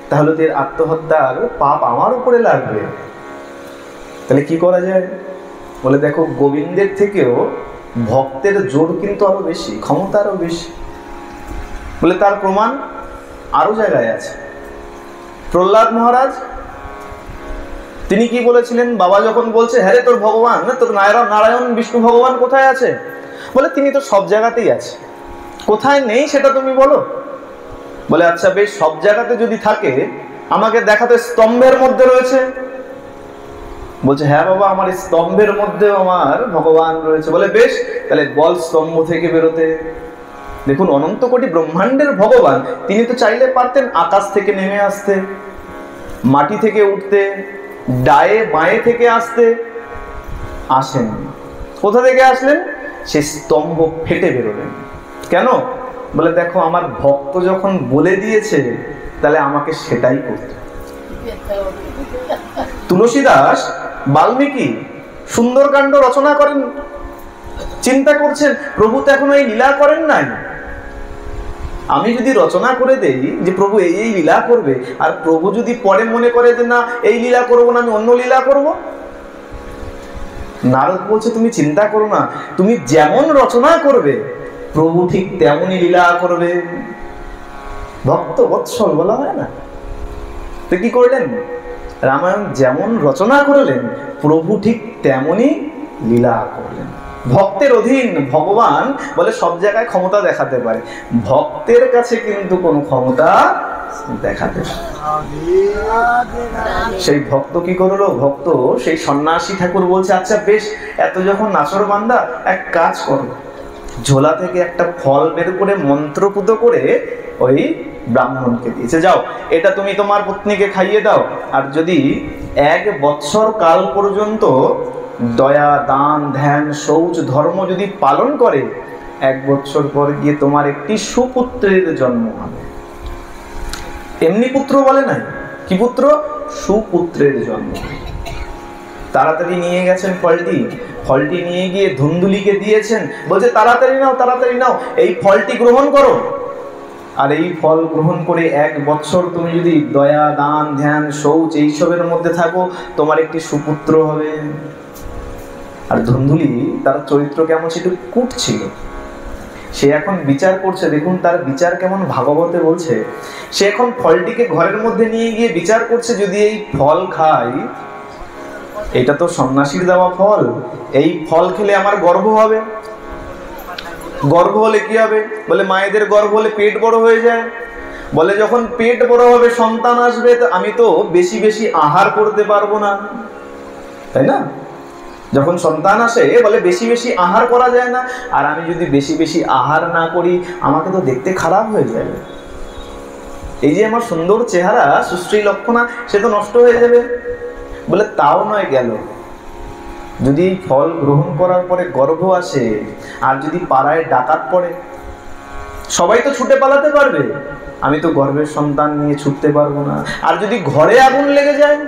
তাহলে তো এর আত্মহত্যার পাপ আমার উপরে লাগবে। তাহলে কি করা যায়? বলে দেখো, গোবিন্দের থেকেও ভক্তের জোর কিন্তু আরো বেশি, ক্ষমতা আরো বেশি। বলে তার প্রমাণ আরো জায়গায় আছে। প্রহ্লাদ মহারাজ তিনি কি বলেছিলেন? বাবা যখন বলছে, হ্যাঁ রে তোর ভগবান, তোর নারায়ণ বিষ্ণু ভগবান কোথায় আছে? বলে তিনি তো সব জায়গাতেই আছে, কোথায় নেই সেটা তুমি বলো। বলে আচ্ছা বেশ, সব জায়গাতে যদি থাকে আমাকে দেখাতে স্তম্ভের মধ্যে রয়েছে। বলছে হ্যাঁ বাবা, আমার স্তম্ভের মধ্যেও আমার ভগবান রয়েছে। বলে বেশ, তাহলে বল স্তম্ভ থেকে বেরোতে। দেখুন, অনন্ত কোটি ব্রহ্মাণ্ডের ভগবান, তিনি তো চাইলে পারতেন আকাশ থেকে নেমে আসতে, মাটি থেকে উঠতে, ডায়ে বাঁয়ে থেকে আসতে। আসেন, কোথা থেকে আসলেন? সে স্তম্ভ ফেটে বেরোলেন। কেন? বলে দেখো, আমার ভক্ত যখন বলে দিয়েছে, তাহলে আমাকে সেটাই করতে। তুলসীদাস, বাল্মীকি সুন্দরকাণ্ড রচনা করেন, চিন্তা করছেন প্রভু তো এখনো এই লীলা করেন নাই। আমি যদি রচনা করে দেই যে প্রভু এই এই লীলা করবে, আর প্রভু যদি পরে মনে করে যে না এই লীলা করবো না, আমি অন্য লীলা করব। নারদ বলছে তুমি চিন্তা করো না, তুমি যেমন রচনা করবে প্রভু ঠিক তেমনই লীলা করবে। ভক্ত বৎসল বলা হয় না? তো কি করলেন? রামায়ণ যেমন রচনা করলেন, প্রভু ঠিক তেমনই লীলা করলেন। ভক্তের অধীন ভগবান বলে সব জায়গায় ক্ষমতা দেখাতে পারে, ভক্তের কাছে কিন্তু কোনো ক্ষমতা দেখাতে পারে। সেই ভক্ত কি করলো? ভক্ত সেই সন্ন্যাসী ঠাকুর বলছে আচ্ছা বেশ, এত যখন নাচর বান্দা, এক কাজ করো, ঝোলা থেকে একটা ফল বের করে মন্ত্রপুত করে ওই ব্রাহ্মণকে দিয়েছে, যাও এটা তুমি তোমার পত্নীকে খাইয়ে দাও, আর যদি 1 বৎসর কাল পর্যন্ত দয়া, দান, ধ্যান, শৌচ, ধর্ম যদি পালন করে, 1 বৎসর পর গিয়ে তোমার একটি সুপুত্রের জন্ম হবে। এমনি পুত্র বলে নাই, কি পুত্র? সুপুত্রের জন্ম। তাড়াতাড়ি নিয়ে গেছেন ফলটি, ফলটি নিয়ে গিয়ে ধুন্দুলিকে দিয়েছেন, বলছে তাড়াতাড়ি নাও, তাড়াতাড়ি নাও, এই ফলটি গ্রহণ করো। আর এই ফল গ্রহণ করে 1 বৎসর তুমি যদি দয়া, দান, ধ্যান, শৌচ এইসবের মধ্যে থাকো, তোমার একটি সুপুত্র হবে। আর ধুন্দুলি, তার চরিত্র কেমন ছিল? কুট ছিল। সে এখন বিচার করছে, দেখুন তার বিচার কেমন ভাগবতে বলছে। সে এখন ফলটিকে ঘরের মধ্যে নিয়ে গিয়ে বিচার করছে, যদি এই ফল খাই, এটা তো সন্ন্যাসীর দেওয়া ফল, এই ফল খেলে আমার গর্ভ হবে। গর্ভ হলে কি হবে? বলে মায়েদের গর্ভ হলে পেট বড় হয়ে যায়। বলে যখন পেট বড় হবে, সন্তান আসবে, তো আমি তো বেশি বেশি আহার করতে পারবো না, তাই না? যখন সন্তান আসে, বলে বেশি বেশি আহার করা যায় না, আর আমি যদি বেশি বেশি আহার না করি, আমাকে তো দেখতে খারাপ হয়ে যাবে। এই যে আমার সুন্দর চেহারা, সুশ্রী লক্ষণা, সে তো নষ্ট হয়ে যাবে। বলে তাও নয় গেল, যদি এই ফল গ্রহণ করার পরে গর্ভ আসে, আর যদি পাড়ায় ডাকাত পড়ে, সবাই তো ছুটে পালাতে পারবে, আমি তো গর্ভের সন্তান নিয়ে ছুটতে পারবো না। আর যদি ঘরে আগুন লেগে যায়,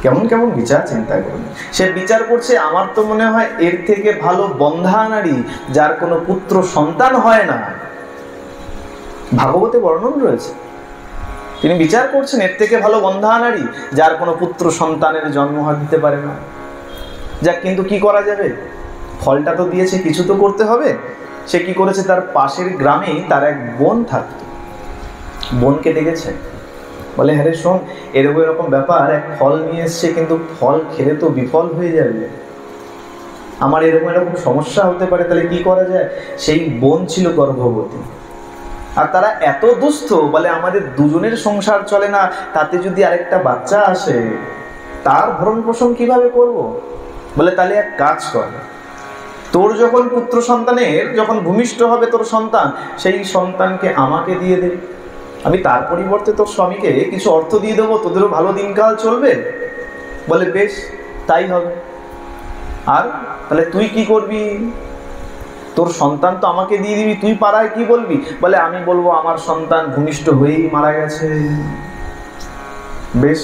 কেমন কেমন বিচার চিন্তা করুন। সে বিচার করছে, আমার তো মনে হয় এর থেকে ভালো বন্ধা নারী, যার কোনো পুত্র সন্তান হয় না। ভাগবতে বর্ণন রয়েছে, তিনি বিচার করছেন এর থেকে ভালো বন্ধা নারী, যার কোনো পুত্র সন্তানের জন্ম দিতে পারে না। যাক, কিন্তু কি করা যাবে? ফলটা তো দিয়েছে, কিছু তো করতে হবে। সে কি করেছে? তার পাশের গ্রামেই তার এক বোন থাকতো, বোনকে ডেকেছে, বলে হ্যাঁ রে শোন, এরকম এরকম ব্যাপার, এক ফল নিয়ে এসছে, কিন্তু ফল খেলে তো বিফল হয়ে যাবে, আমার এরকম এরকম সমস্যা হতে পারে, তাহলে কি করা যায়? সেই বোন ছিল গর্ভবতী, আর তারা এত দুস্থ, বলে আমাদের দুজনের সংসার চলে না, তাতে যদি আরেকটা বাচ্চা আসে, তার ভরণ পোষণ কিভাবে করব? বলে তাহলে এক কাজ কর, তোর যখন পুত্র সন্তানের যখন ভূমিষ্ঠ হবে তোর সন্তান, সেই সন্তানকে আমাকে দিয়ে দে, আমি তার পরিবর্তে তোর স্বামীকে কিছু অর্থ দিয়ে দেবো, তোদেরও ভালো দিনকাল চলবে। বলে বেশ, তাই হবে। আর তাহলে তুই কি করবি? তোর সন্তান তো আমাকে দিয়ে দিবি, তুই পাড়ায় কি বলবি? বলে আমি বলবো আমার সন্তান ভূমিষ্ঠ হয়েই মারা গেছে। বেশ,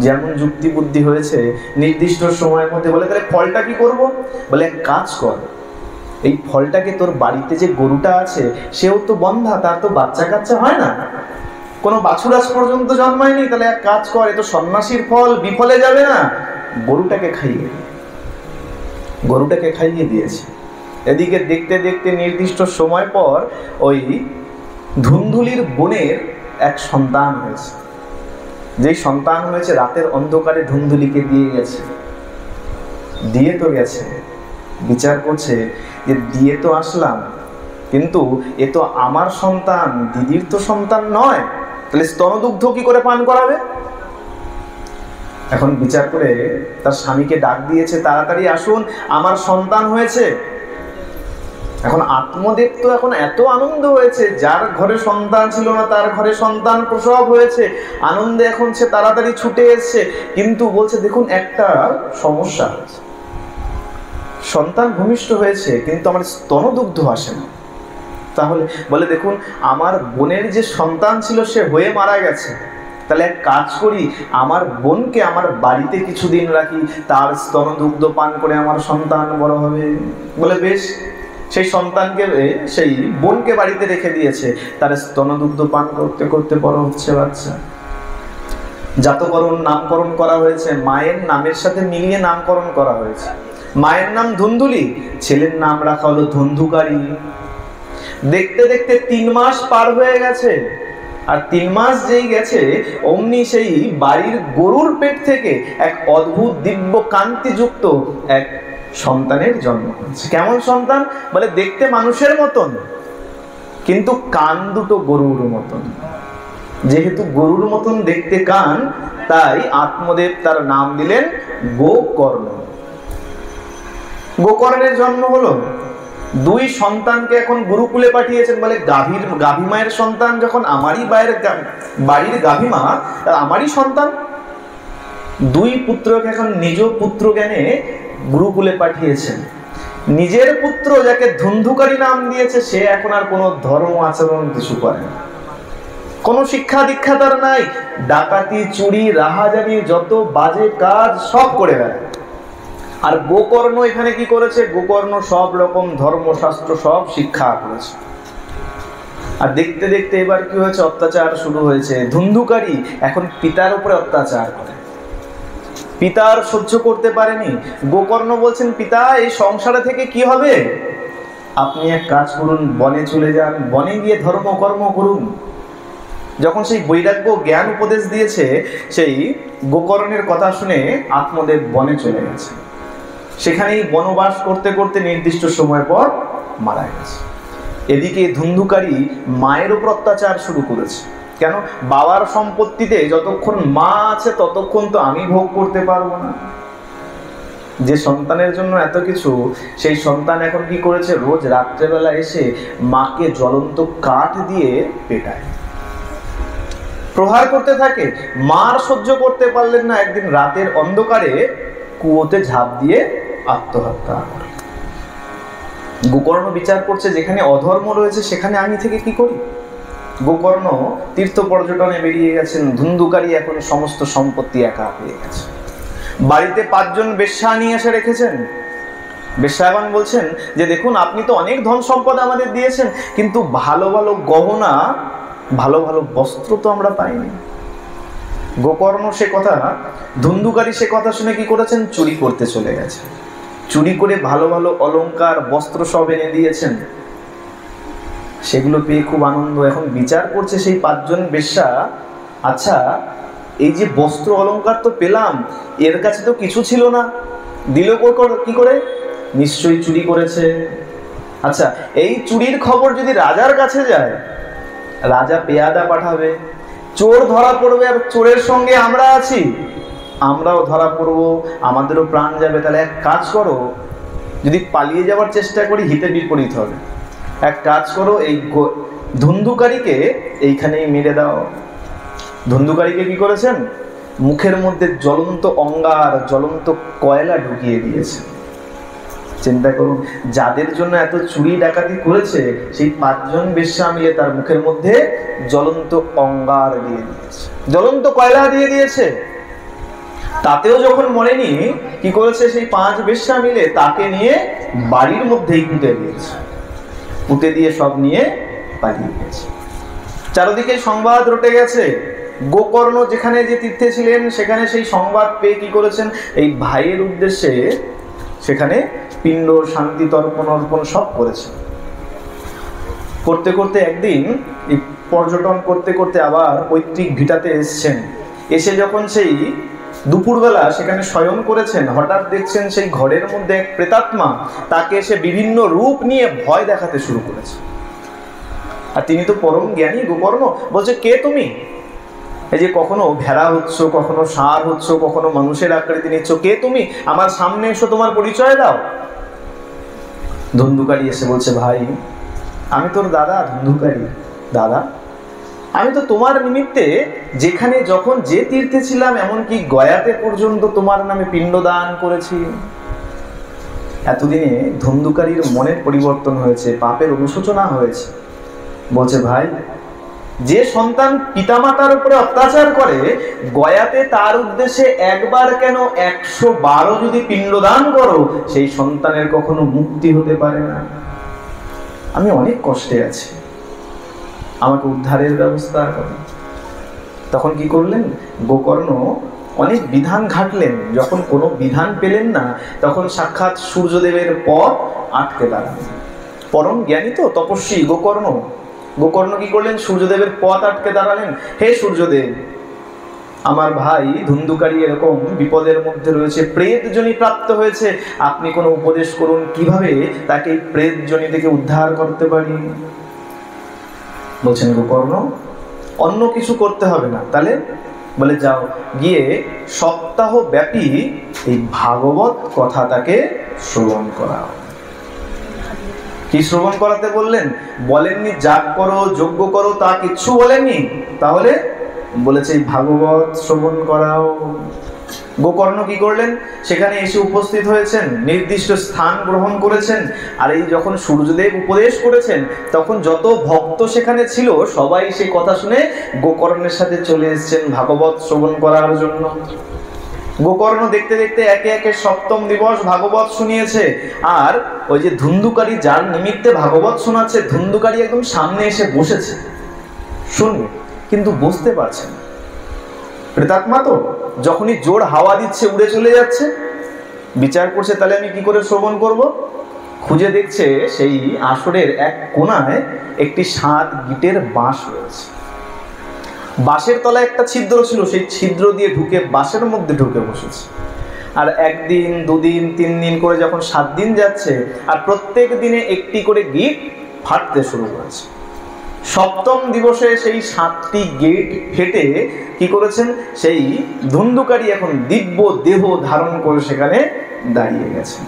যেমন যুক্তি বুদ্ধি হয়েছে, নির্দিষ্ট সময়ের মধ্যে। বলে তাহলে ফলটা কি করব? বলে এক কাজ কর, এই ফলটাকে তোর বাড়িতে যে গরুটা আছে, সেও তো বন্ধা, তার তো বাচ্চা কাচ্চা হয় না, কোনো বাছুর আজ পর্যন্ত জন্মায়নি, তাহলে এক কাজ কর, এ তো সন্ন্যাসীর ফল, বিফলে যাবে না, গরুটাকে খাইয়ে। গরুটাকে খাইয়ে দিয়েছে। এদিকে দেখতে দেখতে নির্দিষ্ট সময় পর ওই ধুন্দুলির বোনের এক সন্তান হয়েছে। যেই সন্তান হয়েছে, রাতের অন্ধকারে ধুন্দুলিকে দিয়ে গেছে। দিয়ে তো গেছে, বিচার করছে যে দিয়ে তো আসলাম, কিন্তু এ তো আমার সন্তান, দিদির তো সন্তান নয়, তাহলে স্তনদুগ্ধ কি করে পান করাবে? এখন বিচার করে তার স্বামীকে ডাক দিয়েছে, তাড়াতাড়ি আসুন, আমার সন্তান হয়েছে। এখন আত্মদেব তো এখন এত আনন্দ হয়েছে, যার ঘরে সন্তান ছিল না তার ঘরে সন্তান প্রসব হয়েছে, আনন্দে এখন সে তাড়াতাড়ি ছুটে এসছে। কিন্তু বলছে দেখুন একটা সমস্যা, সন্তান ভূমিষ্ঠ হয়েছে কিন্তু আমার স্তনদুগ্ধ আসে না। তাহলে বলে দেখুন আমার বোনের যে সন্তান ছিল সে হয়ে মারা গেছে, তাহলে এক কাজ করি, আমার বোনকে আমার বাড়িতে কিছুদিন রাখি, তার স্তনদুগ্ধ পান করে আমার সন্তান বড় হবে। বলে বেশ, সেই সন্তানকে সেই বোনকে বাড়িতে রেখে দিয়েছে, তার স্তনদুগ্ধ পান করতে করতে বড় হচ্ছে বাচ্চা। জাতকরণ নামকরণ করা হয়েছে, মায়ের নামের সাথে মিলিয়ে নামকরণ করা হয়েছে। মায়ের নাম ধুন্ধুলি, ছেলের নাম রাখা হলো ধুন্ধুকারী। দেখতে দেখতে 3 মাস পার হয়ে গেছে, আর 3 মাস যেই গেছে অমনি সেই বাড়ির গরুর পেট থেকে এক অদ্ভুত দিব্য কান্তিযুক্ত এক সন্তানের জন্ম হয়েছে। কেমন সন্তান? বলে দেখতে মানুষের মতন, কিন্তু কান দুটো গরুর মতন। যেহেতু গরুর মতন দেখতে কান, তাই আত্মদেব তার নাম দিলেন গোকর্ণ। গোকর্ণের জন্ম হলো। 2 সন্তানকে এখন গুরুকুলে পাঠিয়েছেন। বলে গাভী মায়ের সন্তান যখন আমারই বাড়ির গাভী মা, আমারই সন্তান। 2 পুত্রকে এখন নিজ পুত্র জ্ঞানে গুরুকুলে পাঠিয়েছেন। নিজের পুত্র যাকে ধুন্ধুকারী নাম দিয়েছে, সে এখন আর কোনো ধর্ম আচরণ কিছু করে না, কোনো শিক্ষা দীক্ষা তার নাই। ডাকাতি, চুরি, রাহাজানি, যত বাজে কাজ সব করে বেড়ায়। আর গোকর্ণ এখানে কি করেছে? গোকর্ণ সব রকম ধর্মশাস্ত্র সব শিক্ষা করেছে। আর দেখতে দেখতে এবার কি হয়েছে? অত্যাচার শুরু হয়েছে। ধুন্ধুকারী এখন পিতার উপরে অত্যাচার করে, পিতার সহ্য করতে পারেনি। গোকর্ণ বলছেন, পিতা এই সংসারে থেকে কি হবে? আপনি এক কাজ করুন, বনে চলে যান, বনে গিয়ে ধর্মকর্ম করুন। যখন সেই বৈরাগ্য জ্ঞান উপদেশ দিয়েছে, সেই গোকর্ণের কথা শুনে আত্মদেব বনে চলে গেছে। সেখানেই বনবাস করতে করতে নির্দিষ্ট সময় পর মারা গেছে। এদিকে ধুন্ধুকারী মায়ের উপর অত্যাচার শুরু করেছে। কেন? বাবার সম্পত্তিতে যতক্ষণ মা আছে ততক্ষণ তো আমি ভোগ করতে পারবো না। যে সন্তানের জন্য এত কিছু, সেই সন্তান এখন কি করেছে? রোজ রাত্রেবেলা এসে মাকে জ্বলন্ত কাঠ দিয়ে পেটায়, প্রহার করতে থাকে। মার সহ্য করতে পারলেন না, একদিন রাতের অন্ধকারে কুয়োতে ঝাঁপ দিয়ে আত্মহত্যা করে। গোকর্ণ বিচার করছে, যেখানে অধর্ম রয়েছে সেখানে আমি থেকে কি করি? গোকর্ণ তীর্থ পর্যটনে বেরিয়ে গেছেন। ধুন্ধুকারী এখন সমস্ত সম্পত্তি একা পেয়ে গেছে। বাড়িতে 5 জন বেশ্যা নিয়ে এসে রেখেছেন। বেশ্যাগণ বলছেন যে দেখুন, আপনি তো অনেক ধন সম্পদ আমাদের দিয়েছেন, কিন্তু ভালো ভালো গহনা, ভালো ভালো বস্ত্র তো আমরা পাইনি। গোকর্ণ সে কথা, ধুন্ধুকারী সে কথা শুনে কি করেছেন? চুরি করতে চলে গেছে। চুরি করে ভালো ভালো অলংকার, বস্ত্র সব এনে দিয়েছেন। সেগুলো পেয়ে খুব আনন্দ। এখন বিচার করছে সেই 5 জন বেশ্যা, আচ্ছা এই যে বস্ত্র অলংকার তো পেলাম, এর কাছে তো কিছু ছিল না, দিল কি করে? নিশ্চয়ই চুরি করেছে। আচ্ছা এই চুরির খবর যদি রাজার কাছে যায়, রাজা পেয়াদা পাঠাবে, চোর ধরা পড়বে, আর চোরের সঙ্গে আমরা আছি, আমরাও ধরা পড়বো, আমাদেরও প্রাণ যাবে। তাহলে এক কাজ করো, যদি পালিয়ে যাওয়ার চেষ্টা করি হিতে বিপরীত হবে। এক কাজ করো, এই ধুন্ধুকারীকে এইখানেই মেরে দাও। ধুন্ধুকারীকে কি করেছেন? মুখের মধ্যে জ্বলন্ত অঙ্গার, জ্বলন্ত কয়লা ঢুকিয়ে দিয়েছে। চিন্তা করুন, যাদের জন্য এত চুরি ডাকাতি করেছে, সেই 5 জন বেশ্যা মিলে তার মুখের মধ্যে জ্বলন্ত অঙ্গার দিয়ে দিয়েছে, জ্বলন্ত কয়লা দিয়ে দিয়েছে। তাতেও যখন মরেনি, কি করেছে? সেই 5 বেশ্যা মিলে তাকে নিয়ে বাড়ির মধ্যেই পুঁতে দিয়েছে। পুঁতে দিয়ে সব নিয়ে পালিয়ে গেছে। চারদিকে সংবাদ রটে গেছে। গোকর্ণ যেখানে যে তীর্থে ছিলেন, সেখানে সেই সংবাদ পেয়ে কি করেছেন? এই ভাইয়ের উদ্দেশ্যে সেখানে পিণ্ড, শান্তি, তর্পণ, অর্পণ সব করেছে। করতে করতে একদিন এই পর্যটন করতে করতে আবার পৈতৃক ভিটাতে এসছেন। এসে যখন সেই দুপুরবেলা সেখানে শয়ন করেছেন, হঠাৎ দেখছেন সেই ঘরের মধ্যে এক প্রেতাত্মা তাকে এসে বিভিন্ন রূপ নিয়ে ভয় দেখাতে শুরু করেছে। আর তিনি তো পরম জ্ঞানী গোকর্ণ, বলছে কে তুমি? এই যে কখনো ভেড়া হচ্ছ, কখনো ষাঁড় হচ্ছ, কখনো মানুষের আকৃতি নিচ্ছ, কে তুমি? আমার সামনে এসো, তোমার পরিচয় দাও। ধুন্ধুকারী এসে বলছে, ভাই আমি তোর দাদা ধুন্ধুকারী। দাদা, আমি তো তোমার নিমিত্তে যেখানে যখন যে তীর্থে ছিলাম, এমনকি গয়াতে পর্যন্ত তোমার নামে পিণ্ডদান করেছি। এতদিনে ধুন্ধুকারীর মনের পরিবর্তন হয়েছে, পাপের অনুশোচনা হয়েছে। বলছে, ভাই যে সন্তান পিতামাতার উপরে অত্যাচার করে, গয়াতে তার উদ্দেশ্যে একবার কেন 112 যদি পিণ্ডদান করো, সেই সন্তানের কখনো মুক্তি হতে পারে না। আমি অনেক কষ্টে আছি, আমাকে উদ্ধারের ব্যবস্থা করুন। তখন কি করলেন? গোকর্ণ অনেক বিধান ঘাটলেন, যখন কোনো বিধান পেলেন না, তখন সাক্ষাৎ সূর্যদেবের পথ আটকে দাঁড়ালেন। পরম জ্ঞানী তো, তপস্বী গোকর্ণ। গোকর্ণ কি করলেন? সূর্যদেবের পথ আটকে দাঁড়ালেন। হে সূর্যদেব, আমার ভাই ধুন্ধুকারী এরকম বিপদের মধ্যে রয়েছে, প্রেতজনি প্রাপ্ত হয়েছে, আপনি কোনো উপদেশ করুন কিভাবে তাকে প্রেতজনি থেকে উদ্ধার করতে পারি। বলছেন গোকর্ণ, অন্য কিছু করতে হবে না। তাহলে বলে, যাও গিয়ে সপ্তাহ ব্যাপী এই ভাগবত কথা তাকে শ্রবণ করাও। কি শ্রবণ করাতে বললেন? বলেননি যাগ করো, যজ্ঞ করো, তা কিচ্ছু বলেননি। তাহলে বলেছে এই ভাগবত শ্রবণ করাও। গোকর্ণ কি করলেন? সেখানে এসে উপস্থিত হয়েছেন, নির্দিষ্ট স্থান গ্রহণ করেছেন। আর এই যখন সূর্যদেব উপদেশ করেছেন, তখন যত ভক্ত সেখানে ছিল সবাই সেই কথা শুনে গোকর্ণের সাথে চলে এসেছেন ভাগবত শ্রবণ করার জন্য। গোকর্ণ দেখতে দেখতে একে একে 7ম দিবস ভাগবত শুনিয়েছে। আর ওই যে ধুন্ধুকারী যার নিমিত্তে ভাগবত শোনাচ্ছে, ধুন্ধুকারী একদম সামনে এসে বসেছে, শুনবে, কিন্তু বুঝতে পারছে না। প্রেতাত্মা তো, যখনই জোর হাওয়া দিচ্ছে উড়ে চলে যাচ্ছে। বিচার করছে, তাহলে আমি কি করে শ্রবণ করব? খুঁজে দেখছে সেই আসরের এক কোণায় একটি 7 গিটের বাঁশ রয়েছে। বাঁশের তলায় একটা ছিদ্র ছিল, সেই ছিদ্র দিয়ে ঢুকে বাঁশের মধ্যে ঢুকে বসেছে। আর 1 দিন 2 দিন 3 দিন করে যখন 7 দিন যাচ্ছে, আর প্রত্যেক দিনে একটি করে গিট ফাটতে শুরু করেছে। 7ম দিবসে সেই 7টি গেট ফেটে কি করেছেন? সেই ধুন্ধুকারী এখন দিব্য দেহ ধারণ করে সেখানে দাঁড়িয়ে গেছে।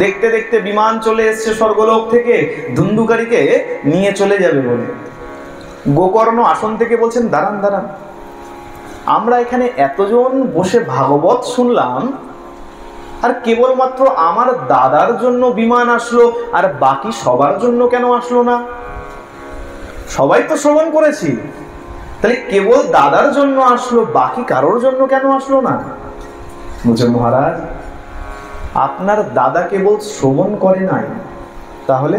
দেখতে দেখতে বিমান চলে এসছে স্বর্গলোক থেকে, ধুন্ধুকারীকে নিয়ে চলে যাবে বলে। গোকর্ণ আসন থেকে বলছেন, দাঁড়ান দাঁড়ান, আমরা এখানে এতজন বসে ভাগবত শুনলাম, আর কেবলমাত্র আমার দাদার জন্য বিমান আসলো, আর বাকি সবার জন্য কেন আসলো না? সবাই তো শ্রবণ করেছি, তাহলে কেবল দাদার জন্য আসলো, বাকি কারোর জন্য কেন আসলো না? বলছে, মহারাজ আপনার দাদা কেবল শ্রবণ করে নাই, তাহলে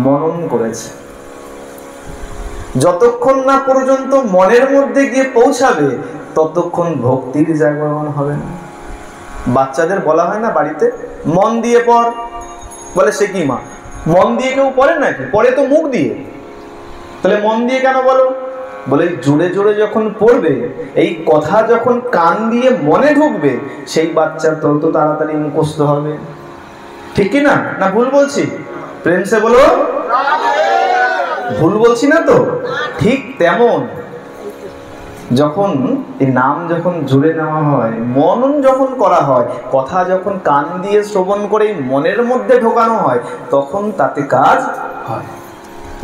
মনন করেছে। যতক্ষণ না পর্যন্ত মনের মধ্যে গিয়ে পৌঁছাবে, ততক্ষণ ভক্তির জাগরণ হবে না। বাচ্চাদের বলা হয় না বাড়িতে, মন দিয়ে পড়, বলে সে কি মা, মন দিয়ে কেউ পড়ে নাকি? পড়ে তো মুখ দিয়ে। তাহলে মন দিয়ে কেন বলো? বলে জোরে জোরে যখন পড়বে, এই কথা যখন কান দিয়ে মনে ঢুকবে, সেই বাচ্চার তত তাড়াতাড়ি মুখস্থ হবে। ঠিক কি না? না ভুল বলছি? প্রেম সে বলো, ভুল বলছি না তো? ঠিক তেমন যখন এই নাম যখন জুড়ে নেওয়া হয়, মনন যখন করা হয়, কথা যখন কান দিয়ে শ্রবণ করে মনের মধ্যে ঢোকানো হয়, তখন তাতে কাজ হয়।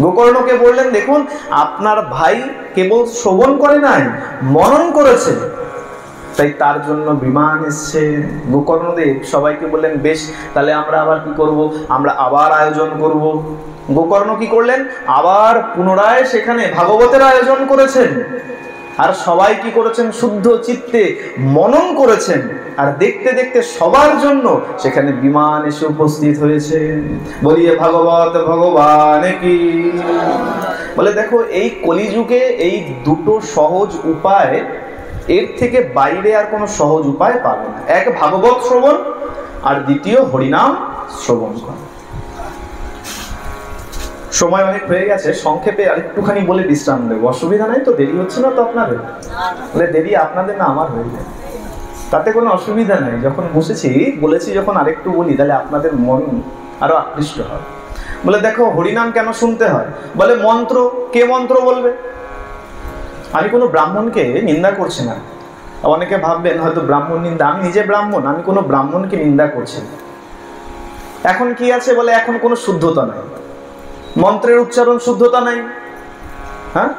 গোকর্ণকে বললেন, দেখুন আপনার ভাই কেবল শ্রবণ করে নাই, মনন করেছে, তাই তার জন্য বিমান এসছে। গোকর্ণদেব সবাইকে বললেন, বেশ তাহলে আমরা আবার কি করব? আমরা আবার আয়োজন করব। গোকর্ণ কি করলেন? আবার পুনরায় সেখানে ভাগবতের আয়োজন করেছেন। আর সবাই কি করেছেন? শুদ্ধ চিত্তে মনন করেছেন। আর দেখতে দেখতে সবার জন্য সেখানে বিমান এসে উপস্থিত হয়েছে। বলিয়ে ভাগবত ভগবান কি। বলে দেখো, এই কলিযুগে এই দুটো সহজ উপায়, এর থেকে বাইরে আর কোনো সহজ উপায় পাবে না। এক ভাগবত শ্রবণ, আর দ্বিতীয় হরিনাম শ্রবণ করা। সময় অনেক হয়ে গেছে, সংক্ষেপে আরেকটুখানি বলে বিশ্রাম দেবো। অসুবিধা নাই তো? দেরি হচ্ছে না তো আপনাদের? বলে দেরি আপনাদের না, আমার হয়ে যায়, তাতে কোনো অসুবিধা নাই। যখন বলেছি যখন আরেকটু বলি, তাহলে আপনাদের মন আরো আকৃষ্ট হয়। বলে দেখো, হরিনাম কেন শুনতে হয়? বলে মন্ত্র, কে মন্ত্র বলবে? আমি কোনো ব্রাহ্মণকে নিন্দা করছি না। অনেকে ভাববেন হয়তো ব্রাহ্মণ নিন্দা, আমি নিজে ব্রাহ্মণ, আমি কোনো ব্রাহ্মণকে নিন্দা করছি না। এখন কি আছে বলে, এখন কোনো শুদ্ধতা নাই, মন্ত্রের উচ্চারণ শুদ্ধতা নাই। হ্যাঁ,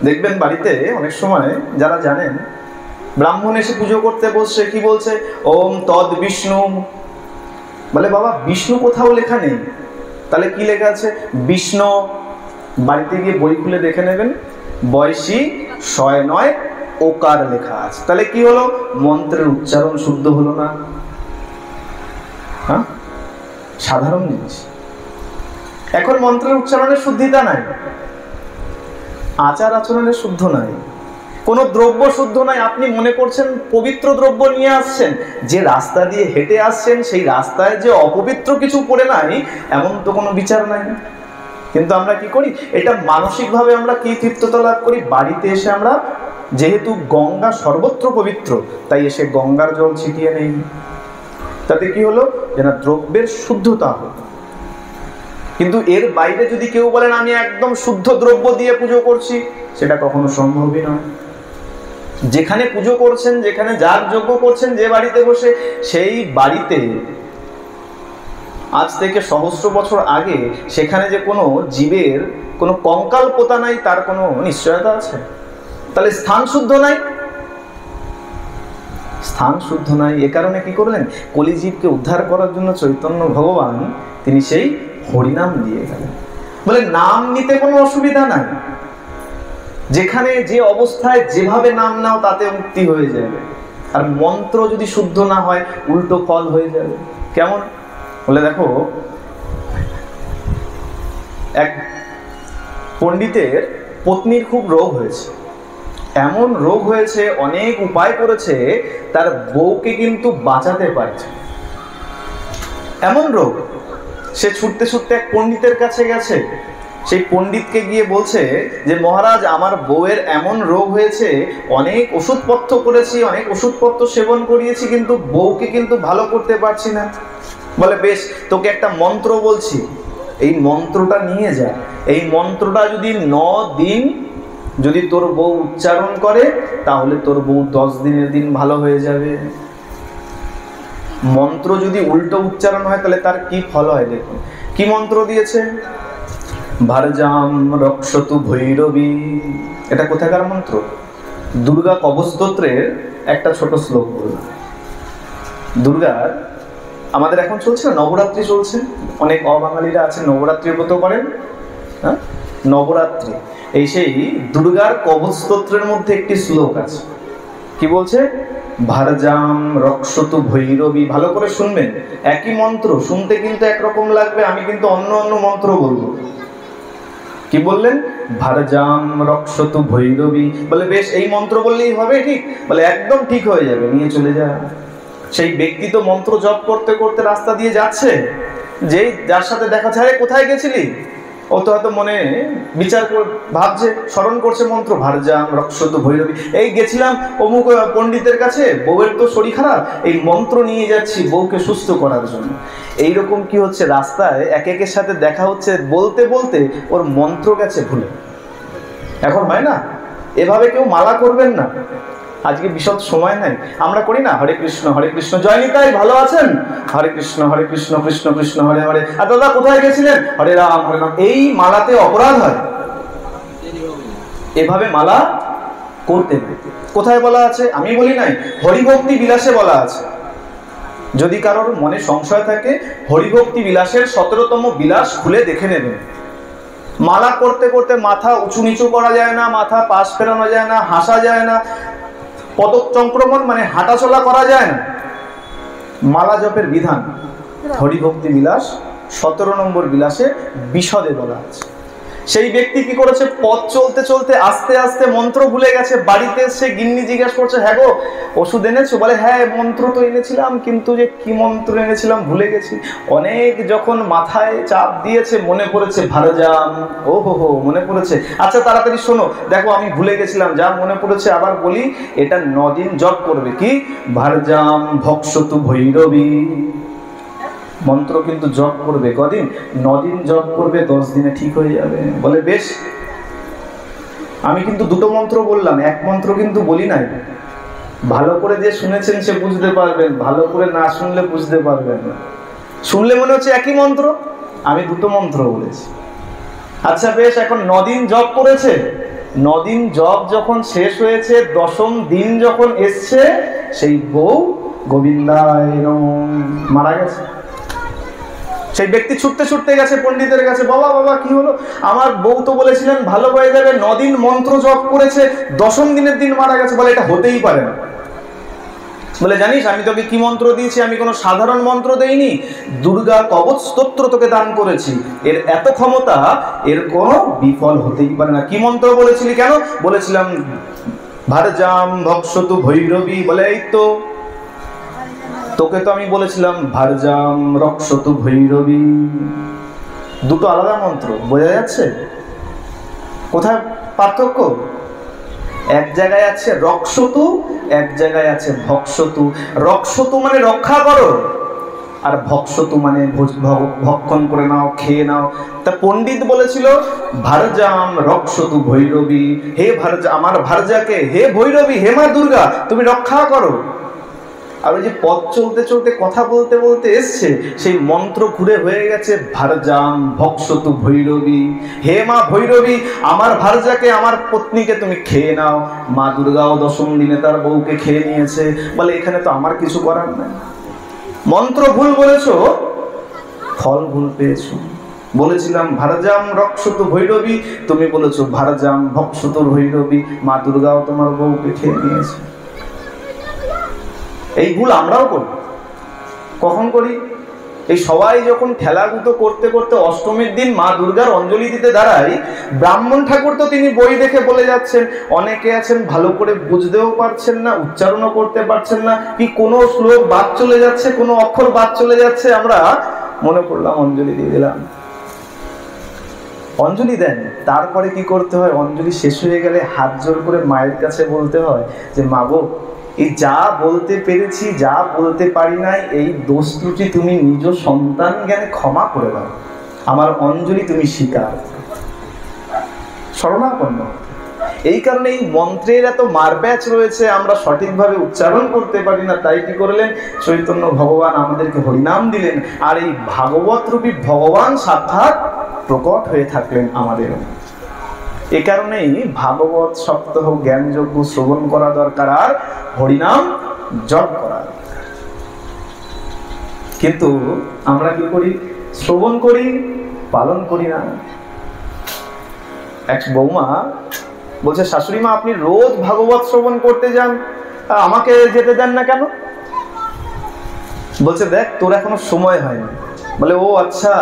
দেখবেন বাড়িতে অনেক সময় যারা জানেন, ব্রাহ্মণ এসে পুজো করতে বসছে, কি বলছে, ওম তদ বিষ্ণু। বলে বাবা, বিষ্ণু কোথাও লেখা নেই, তাহলে কি লেখা আছে? বিষ্ণু। বাড়িতে গিয়ে বই খুলে দেখে নেবেন, বয়সী ৬৯ ওকার লেখা আছে। তাহলে কি হলো? মন্ত্রের উচ্চারণ শুদ্ধ হলো না। হ্যাঁ, সাধারণ জিনিস। এখন মন্ত্রের উচ্চারণের শুদ্ধিতা নাই, আচার আচরণের শুদ্ধ নাই, কোনো দ্রব্য শুদ্ধ নাই। আপনি মনে করছেন পবিত্র দ্রব্য নিয়ে আসছেন, যে রাস্তা দিয়ে হেঁটে আসছেন সেই রাস্তায় যে অপবিত্র কিছু পড়ে নাই, এমন তো কোনো বিচার নাই। কিন্তু আমরা কি করি? এটা মানসিকভাবে আমরা কি তৃপ্ততা লাভ করি? বাড়িতে এসে আমরা, যেহেতু গঙ্গা সর্বত্র পবিত্র, তাই এসে গঙ্গার জল ছিটিয়ে নেই। তাতে কি হলো? যেন দ্রব্যের শুদ্ধতা হলো। কিন্তু এর বাইরে যদি কেউ বলেন আমি একদম শুদ্ধ দ্রব্য দিয়ে পুজো করছি, সেটা কখনো সম্ভবই নয়। যেখানে পুজো করছেন, যেখানে যাগ যজ্ঞ করছেন, যে বাড়িতে বসে, সেই বাড়িতে আজ থেকে সহস্র বছর আগে সেখানে যে কোনো জীবের কোনো কঙ্কাল পোতা নাই, তার কোনো নিশ্চয়তা আছে? তাহলে স্থান শুদ্ধ নাই, স্থান শুদ্ধ নাই। এ কারণে কি করলেন? কলিজীবকে উদ্ধার করার জন্য চৈতন্য ভগবান তিনি সেই হরিনাম দিয়ে গেলেন। বলে নাম নিতে কোনো অসুবিধা নাই, যেখানে যে অবস্থায় যেভাবে নাম নাও তাতে মুক্তি হয়ে যাবে। আর মন্ত্র যদি শুদ্ধ না হয়, উল্টো ফল হয়ে যাবে। কেমন? বলে দেখো, এক পণ্ডিতের পত্নীর খুব রোগ হয়েছে, এমন রোগ হয়েছে, অনেক উপায় করেছে, তার বউকে কিন্তু বাঁচাতে পারছে। এমন রোগ, সে ছুটতে ছুটতে এক পণ্ডিতের কাছে গেছে। সেই পণ্ডিতকে গিয়ে বলছে যে মহারাজ, আমার বউয়ের এমন রোগ হয়েছে, অনেক ওষুধপত্র করেছি, অনেক ওষুধপত্র সেবন করিয়েছি, কিন্তু বউকে কিন্তু ভালো করতে পারছি না। বলে বেশ, তোকে একটা মন্ত্র বলছি, এই মন্ত্রটা নিয়ে যা। এই মন্ত্রটা যদি ৯ দিন যদি তোর বউ উচ্চারণ করে, তাহলে তোর বউ 10 দিনের দিন ভালো হয়ে যাবে। মন্ত্র যদি উল্টো উচ্চারণ হয়, তাহলে তার কি ফল হয় দেখুন। কি মন্ত্র দিয়েছে? ভারজাম রক্ষতু ভৈরবী। এটা কোথাকার মন্ত্র? দুর্গা কবস্তোত্রের একটা ছোট শ্লোক বলল। দুর্গার, আমাদের এখন চলছে না, নবরাত্রি চলছে, অনেক অবাঙালিরা আছেন নবরাত্রির ব্রত করেন। হ্যাঁ, নবরাত্রি, এই সেই দুর্গার কবস্তোত্রের মধ্যে একটি শ্লোক আছে। কি বলছে? ভারজাম রক্ষতু ভৈরবী। ভালো করে শুনবেন, একই মন্ত্র, শুনতে কিন্তু একরকম লাগবে, আমি কিন্তু অন্য অন্য মন্ত্র বলবো। কি বললেন? ভারজাম রক্ষতু ভৈরবী। বলে বেশ, এই মন্ত্র বললেই হবে? ঠিক। বলে একদম ঠিক হয়ে যাবে, নিয়ে চলে যা। সেই ব্যক্তি তো মন্ত্র জপ করতে করতে রাস্তা দিয়ে যাচ্ছে, যেই যার সাথে দেখা যায়, কোথায় গেছিলি, ও তো হয়তো মনে বিচার ভাবছে, স্মরণ করছে মন্ত্র, ভারজাম রক্ষতু ভৈরবী। এই গেছিলাম অমুক পণ্ডিতের কাছে, বউয়ের তো শরীর খারাপ, এই মন্ত্র নিয়ে যাচ্ছি বউকে সুস্থ করার জন্য। এইরকম কি হচ্ছে, রাস্তায় এক একের সাথে দেখা হচ্ছে, বলতে বলতে ওর মন্ত্র গেছে ভুলে। এখন হয় না? এভাবে কেউ মালা করবেন না, আজকে বিশদ সময় নাই। আমরা করি না, হরে কৃষ্ণ জয় নিতাই, ভালো আছেন? হরে কৃষ্ণ কৃষ্ণ কৃষ্ণ হরে হরে। আর দাদা কোথায় গেছিলেন? হরে রাম হরে রাম। এই মালাতে অপরাধ হয়, এভাবে মালা করতে নেই। কোথায় বলা আছে? আমি বলি নাই, হরিভক্তি বিলাসে বলা আছে। যদি কারোর মনে সংশয় থাকে, হরিভক্তি বিলাসের 17তম বিলাস খুলে দেখে নেবেন। মালা করতে করতে মাথা উঁচু নিচু করা যায় না, মাথা পাশ ফেরানো যায় না, হাসা যায় না, পদচংক্রমণ মানে হাঁটাচলা করা যায় না। মালা জপের বিধান হরিভক্তি বিলাস 17 নম্বর বিলাসে বিশদে বলা আছে। সেই ব্যক্তি কি করেছে? পথ চলতে চলতে আস্তে আস্তে মন্ত্র ভুলে গেছে। বাড়িতে এসে গিন্নি জিজ্ঞাসা করছে, হ্যাঁ গো ওষুধ এনেছো? বলে হ্যাঁ মন্ত্র তো এনেছিলাম, কিন্তু যে কি মন্ত্র এনেছিলাম ভুলে গেছি। অনেক যখন মাথায় চাপ দিয়েছে, মনে পড়েছে ভারজাম। ও হো মনে পড়েছে, আচ্ছা তাড়াতাড়ি শোনো, দেখো আমি ভুলে গেছিলাম, যা মনে পড়েছে আবার বলি। এটা 9 দিন জপ করবে। কি? ভারজাম ভক্ষতু ভৈরবী। মন্ত্র কিন্তু জপ করবে কদিন? 9 দিন জপ করবে, 10 দিনে ঠিক হয়ে যাবে। বলে বেশ, আমি কিন্তু দুটো মন্ত্র বললাম, এক মন্ত্র কিন্তু বলি নাই। ভালো করে যে শুনেছেন সে বুঝতে পারবেন, ভালো করে না শুনলে বুঝতে পারবেন না। শুনলে মনে হচ্ছে একই মন্ত্র, আমি দুটো মন্ত্র বলেছি। আচ্ছা বেশ, এখন 9 দিন জপ করেছে, 9 দিন জপ যখন শেষ হয়েছে, 10ম দিন যখন এসছে, সেই বউ গোবিন্দায় নমঃ মারা গেছে। সেই ব্যক্তি ছুটতে ছুটতে গেছে পণ্ডিতের কাছে, বাবা বাবা কি হলো? আমার বউ তো বলেছিলেন ভালো হয়ে যাবে, 9 দিন মন্ত্র জপ করেছে, 10ম দিনের দিন মারা গেছে। বলে এটা হতেই পারে না। বলে জানিস আমি তোকে কি মন্ত্র দিয়েছি? আমি কোনো সাধারণ মন্ত্র দেইনি, দুর্গা কবচ স্তোত্র তোকে দান করেছি। এর এত ক্ষমতা, এর কোনো বিফল হতেই পারে না। কি মন্ত্র বলেছিলি? কেন বলেছিলাম ভারজাম ভক্ষতু ভৈরবী। বলে এই তো, তোকে তো আমি বলেছিলাম ভারজাম রক্ষতু ভৈরবী। দুটো আলাদা মন্ত্র, বোঝা যাচ্ছে কোথায় পার্থক্য? এক জায়গায় আছে রক্ষতু, এক জায়গায় আছে ভক্ষতু। রক্ষতু মানে রক্ষা করো, আর ভক্ষতু মানে ভক্ষণ করে নাও, খেয়ে নাও। তা পণ্ডিত বলেছিল ভারজাম রক্ষতু ভৈরবী, হে ভারজা, আমার ভারজাকে, হে ভৈরবী, হে মা দুর্গা, তুমি রক্ষা করো। আর ওই যে পথ চলতে চলতে কথা বলতে বলতে এসছে, সেই মন্ত্র ঘুরে হয়ে গেছে ভারজাম ভক্ষতু ভৈরবী, হে মা ভৈরবী, আমার ভারজাকে, আমার পত্নীকে তুমি খেয়ে নাও। মা দুর্গাও 10ম দিনে তার বউকে খেয়ে নিয়েছে। বলে এখানে তো আমার কিছু করার নাই। মন্ত্র ভুল বলেছো, ফল ভুল পেয়েছো। বলেছিলাম ভারজাম রক্ষতু ভৈরবী, তুমি বলেছো ভারজাম ভক্ষতু ভৈরবী। মা দুর্গাও তোমার বউকে খেয়ে নিয়েছে। এই ভুল আমরাও করি। কখন করি? এই সবাই যখন ঠেলাগুতো করতে করতে 8মীর দিন মা দুর্গার অঞ্জলি দিতে দাঁড়াই, ব্রাহ্মণ ঠাকুর তো তিনি বই দেখে বলে যাচ্ছেন। অনেকে আছেন ভালো করে বুঝতেও পারছেন না, উচ্চারণও করতে পারছেন না, কি কোনো শ্লোক বাদ চলে যাচ্ছে, কোনো অক্ষর বাদ চলে যাচ্ছে। আমরা মনে করলাম অঞ্জলি দিয়ে দিলাম। অঞ্জলি দেন, তারপরে কি করতে হয়? অঞ্জলি শেষ হয়ে গেলে হাত জোর করে মায়ের কাছে বলতে হয় যে মা গো, এই যা বলতে পেরেছি, যা বলতে পারি নাই, এই দোষ ত্রুটি তুমি নিজ সন্তান জ্ঞানে ক্ষমা করে দাও। আমার অঞ্জলি তুমি স্বীকার, শরণাপন্ন। এই কারণে এই মন্ত্রের এত মারপ্যাচ রয়েছে, আমরা সঠিকভাবে উচ্চারণ করতে পারি না। তাই কি করলেন? চৈতন্য ভগবান আমাদেরকে হরিনাম দিলেন, আর এই ভাগবত রূপী ভগবান সাক্ষাৎ প্রকট হয়ে থাকলেন আমাদের। এ কারণেই ভাগবত সপ্তাহ জ্ঞানযজ্ঞ শ্রবণ করা দরকার, আর হরিনাম জপ করা। কিন্তু আমরা কি করি? শ্রবণ করি, পালন করি না। এক বৌমা বলছে, শাশুড়ি মা আপনি রোজ ভাগবত শ্রবণ করতে যান, আমাকে যেতে দেন না কেন? বলছে দেখ তোর এখনো সময় হয়নি। বলে ও আচ্ছা,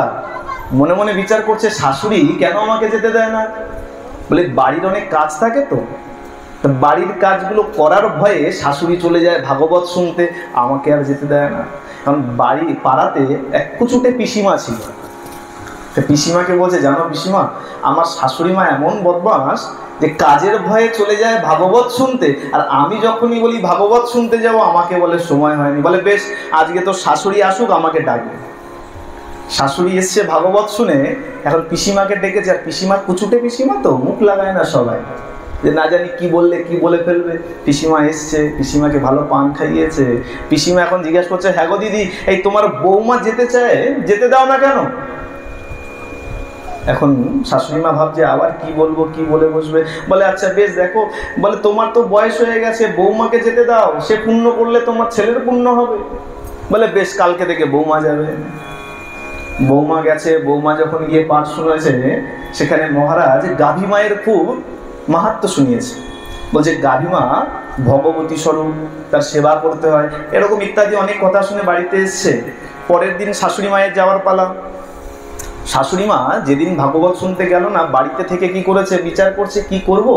মনে মনে বিচার করছে শাশুড়ি কেন আমাকে যেতে দেয় না। বলে বাড়ির অনেক কাজ থাকে, তো বাড়ির কাজগুলো করার ভয়ে শাশুড়ি চলে যায় ভাগবত শুনতে, আমাকে আর যেতে দেয় না। কারণ বাড়ি পাড়াতে এক কুচুটে পিসিমা ছিল। পিসিমাকে বলছে, জানো পিসিমা, আমার শাশুড়ি মা এমন বদমাস যে কাজের ভয়ে চলে যায় ভাগবত শুনতে, আর আমি যখনই বলি ভাগবত শুনতে যাব আমাকে বলে সময় হয়নি। বলে বেশ, আজকে তো শাশুড়ি আসুক, আমাকে ডাকবে। শাশুড়ি এসছে ভাগবত শুনে, এখন পিসিমাকে ডেকেছে। আর পিসিমা কুচুটে পিসিমা, তো মুখ লাগায় না সবাই, যে না জানি কি বললে কি বলে ফেলবে। পিসিমা এসছে, পিসিমাকে ভালো পান খাইয়েছে। পিসিমা এখন জিজ্ঞাসা করছে, হ্যাঁ গো দিদি, এই তোমার বৌমা যেতে চায়, যেতে দাও না কেন? এখন শাশুড়ি মা ভাবছে আবার কি বলবো, কি বলে বসবে। বলে আচ্ছা বেশ দেখো, বলে তোমার তো বয়স হয়ে গেছে, বৌমাকে যেতে দাও, সে পুণ্য করলে তোমার ছেলের পুণ্য হবে। বলে বেশ, কালকে থেকে বৌমা যাবে। বৌমা গেছে। বৌমা যখন গিয়ে পাঠ শুনেছে, সেখানে মহারাজ গাভী মায়ের খুব মাহাত্ম্য শুনিয়েছে। বলছে গাভী মা ভগবতী স্বরূপ, তার সেবা করতে হয়, এরকম ইত্যাদি অনেক কথা শুনে বাড়িতে এসছে। পরের দিন শাশুড়ি মায়ের যাওয়ার পালা। শাশুড়ি মা যেদিন ভাগবত শুনতে গেল না, বাড়িতে থেকে কি করেছে, বিচার করছে কি করব,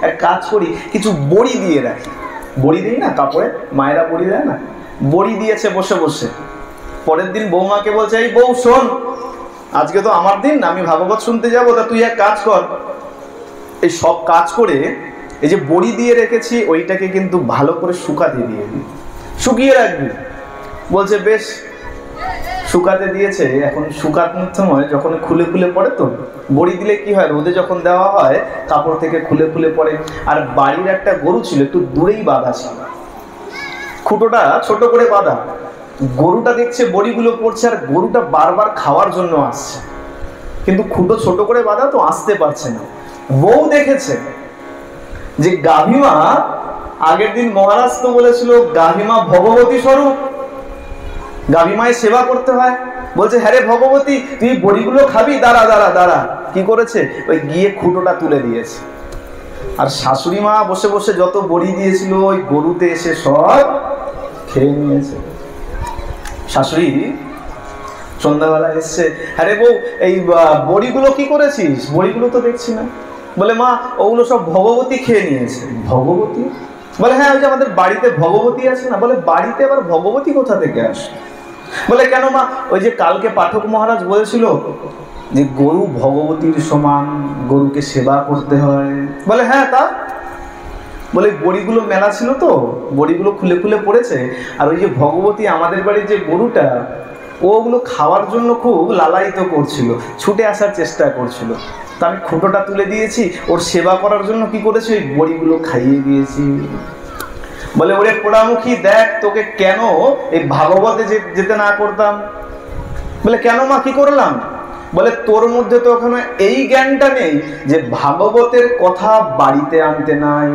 এক কাজ করি, কিছু বড়ি দিয়ে রাখি। বড়ি দিই না কাপড়ে, মায়েরা বড়ি দেয় না, বড়ি দিয়েছে বসে বসে। পরের দিন বৌমাকে বলছে, এই বউ শোন, আজকে তো আমার দিন, আমি ভাগবত শুনতে যাবো, তা তুই এক কাজ কর, এই সব কাজ করে এই যে বড়ি দিয়ে রেখেছি ওইটাকে কিন্তু ভালো করে শুকাতে দিয়ে দিবি, শুকিয়ে রাখবি। বলছে বেশ। শুকাতে দিয়েছে। এখন শুকানোর সময় যখন খুলে খুলে পড়ে, তো বড়ি দিলে কি হয়, রোদে যখন দেওয়া হয় কাপড় থেকে খুলে খুলে পড়ে। আর বাড়ির একটা গরু ছিল, একটু দূরেই বাঁধা ছিল, খুঁটোটা ছোট করে বাঁধা। গরুটা দেখছে বড়িগুলো পড়ছে, আর গরুটা বারবার খাওয়ার জন্য আসছে, কিন্তু খুঁটো ছোট করে বাঁধা তো আসতে পারছে না। বউ দেখেছে যে গাভীমা, আগের দিন মহারাজ তো বলেছিল গাভীমা ভগবতী স্বরূপ, গাভীমায়ের সেবা করতে হয়। বলছে, হ্যাঁ রে ভগবতী, তুই বড়িগুলো খাবি, দাঁড়া দাঁড়া দাঁড়া। কি করেছে, ওই গিয়ে খুঁটোটা তুলে দিয়েছে। আর শাশুড়ি মা বসে বসে যত বড়ি দিয়েছিল ওই গরুতে এসে সব খেয়ে নিয়েছে। শাশুড়ি সন্ধ্যাবেলা এসছে, হ্যাঁ রে বউ, এই বড়িগুলো কি করেছিস? বড়িগুলো তো দেখছি না। বলে, মা ওগুলো সব ভগবতী খেয়ে নিয়েছে। ভগবতী? বলে, হ্যাঁ, ওই যে আমাদের বাড়িতে ভগবতী আছে না। বলে, বাড়িতে আবার ভগবতী কোথা থেকে আসে? বলে, কেন মা, ওই যে কালকে পাঠক মহারাজ বলেছিল যে গরু ভগবতীর সমান, গরুকে সেবা করতে হয়। বলে, হ্যাঁ তা। বলে, বড়িগুলো মেলা ছিল তো, বড়িগুলো খুলে খুলে পড়েছে, আর ওই যে ভগবতী আমাদের বাড়ির যে গরুটা, ওগুলো খাওয়ার জন্য খুব লালায়িত করছিল, ছুটে আসার চেষ্টা করছিল। তা আমি খুঁটোটা তুলে দিয়েছি, ওর সেবা করার জন্য কি করেছি, ওই বড়িগুলো খাইয়ে দিয়েছি। বলে, ওরে পোড়ামুখী, দেখ তোকে কেন এই ভাগবতে যেতে না করতাম। বলে, কেন মা, কি করলাম? বলে, তোর মধ্যে তো ওখানে এই জ্ঞানটা নেই যে ভাগবতের কথা বাড়িতে আনতে নাই।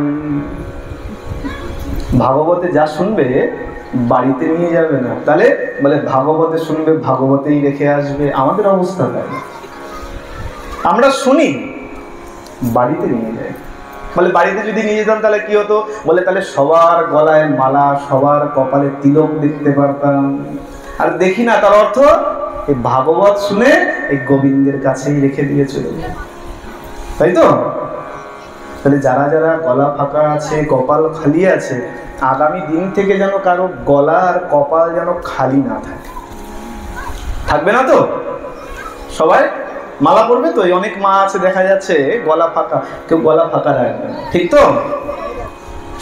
ভাগবতে যা শুনবে বাড়িতে নিয়ে যাবে না। তাহলে বলে, ভাগবতে শুনবে, ভাগবতেই রেখে আসবে। আমাদের অবস্থা তাই, আমরা শুনি, বাড়িতে নিয়ে যাই। বলে, বাড়িতে যদি নিয়ে যেতাম তাহলে কি হতো? বলে, তাহলে সবার গলায় মালা, সবার কপালে তিলক দেখতে পারতাম। আর দেখি না, তার অর্থ এই ভাগবত শুনে এই গোবিন্দের কাছেই রেখে দিয়ে চলে যায়, তাই তো? তাহলে যারা যারা গলা ফাঁকা আছে, কপাল খালি আছে, আগামী দিন থেকে যেন কারো গলা আর কপাল যেন খালি না থাকে। থাকবে না তো? সবাই মালা পড়বে তো? অনেক মা আছে দেখা যাচ্ছে গলা ফাঁকা, কেউ গলা ফাঁকা রাখবে না, ঠিক তো?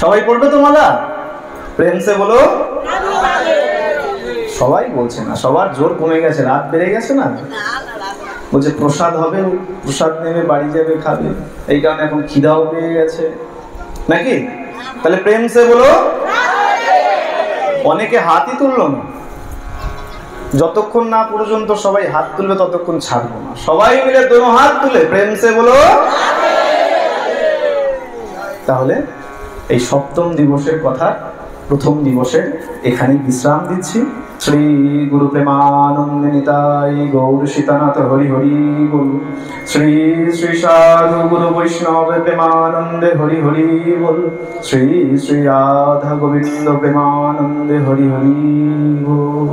সবাই পড়বে তো মালা? প্রেম সে বলো। সবাই বলছে না, সবার জোর কমে গেছে, রাত বেড়ে গেছে না। বলছে প্রসাদ হবে, প্রসাদ নেবে, বাড়ি যাবে, খাবে, এই কারণে এখন খিদাও পেয়ে গেছে, নাকি? তাহলে প্রেম সে বলো। অনেকে হাতই তুললো না। যতক্ষণ না পর্যন্ত সবাই হাত তুলবে ততক্ষণ ছাড়বো না। সবাই মিলে দোনো হাত তুলে প্রেম সে বলো। তাহলে এই সপ্তম দিবসের কথা, প্রথম দিবসে এখানে বিশ্রাম দিচ্ছি। শ্রী গুরু প্রেমানন্দে নিতাই গৌর সীতানাথ হরি হরি বল। শ্রী শ্রী সাধু গুরু বৈষ্ণব প্রেমানন্দে হরি হরি বল। শ্রী শ্রী রাধা গোবিন্দ প্রেমানন্দে হরি হরি বল।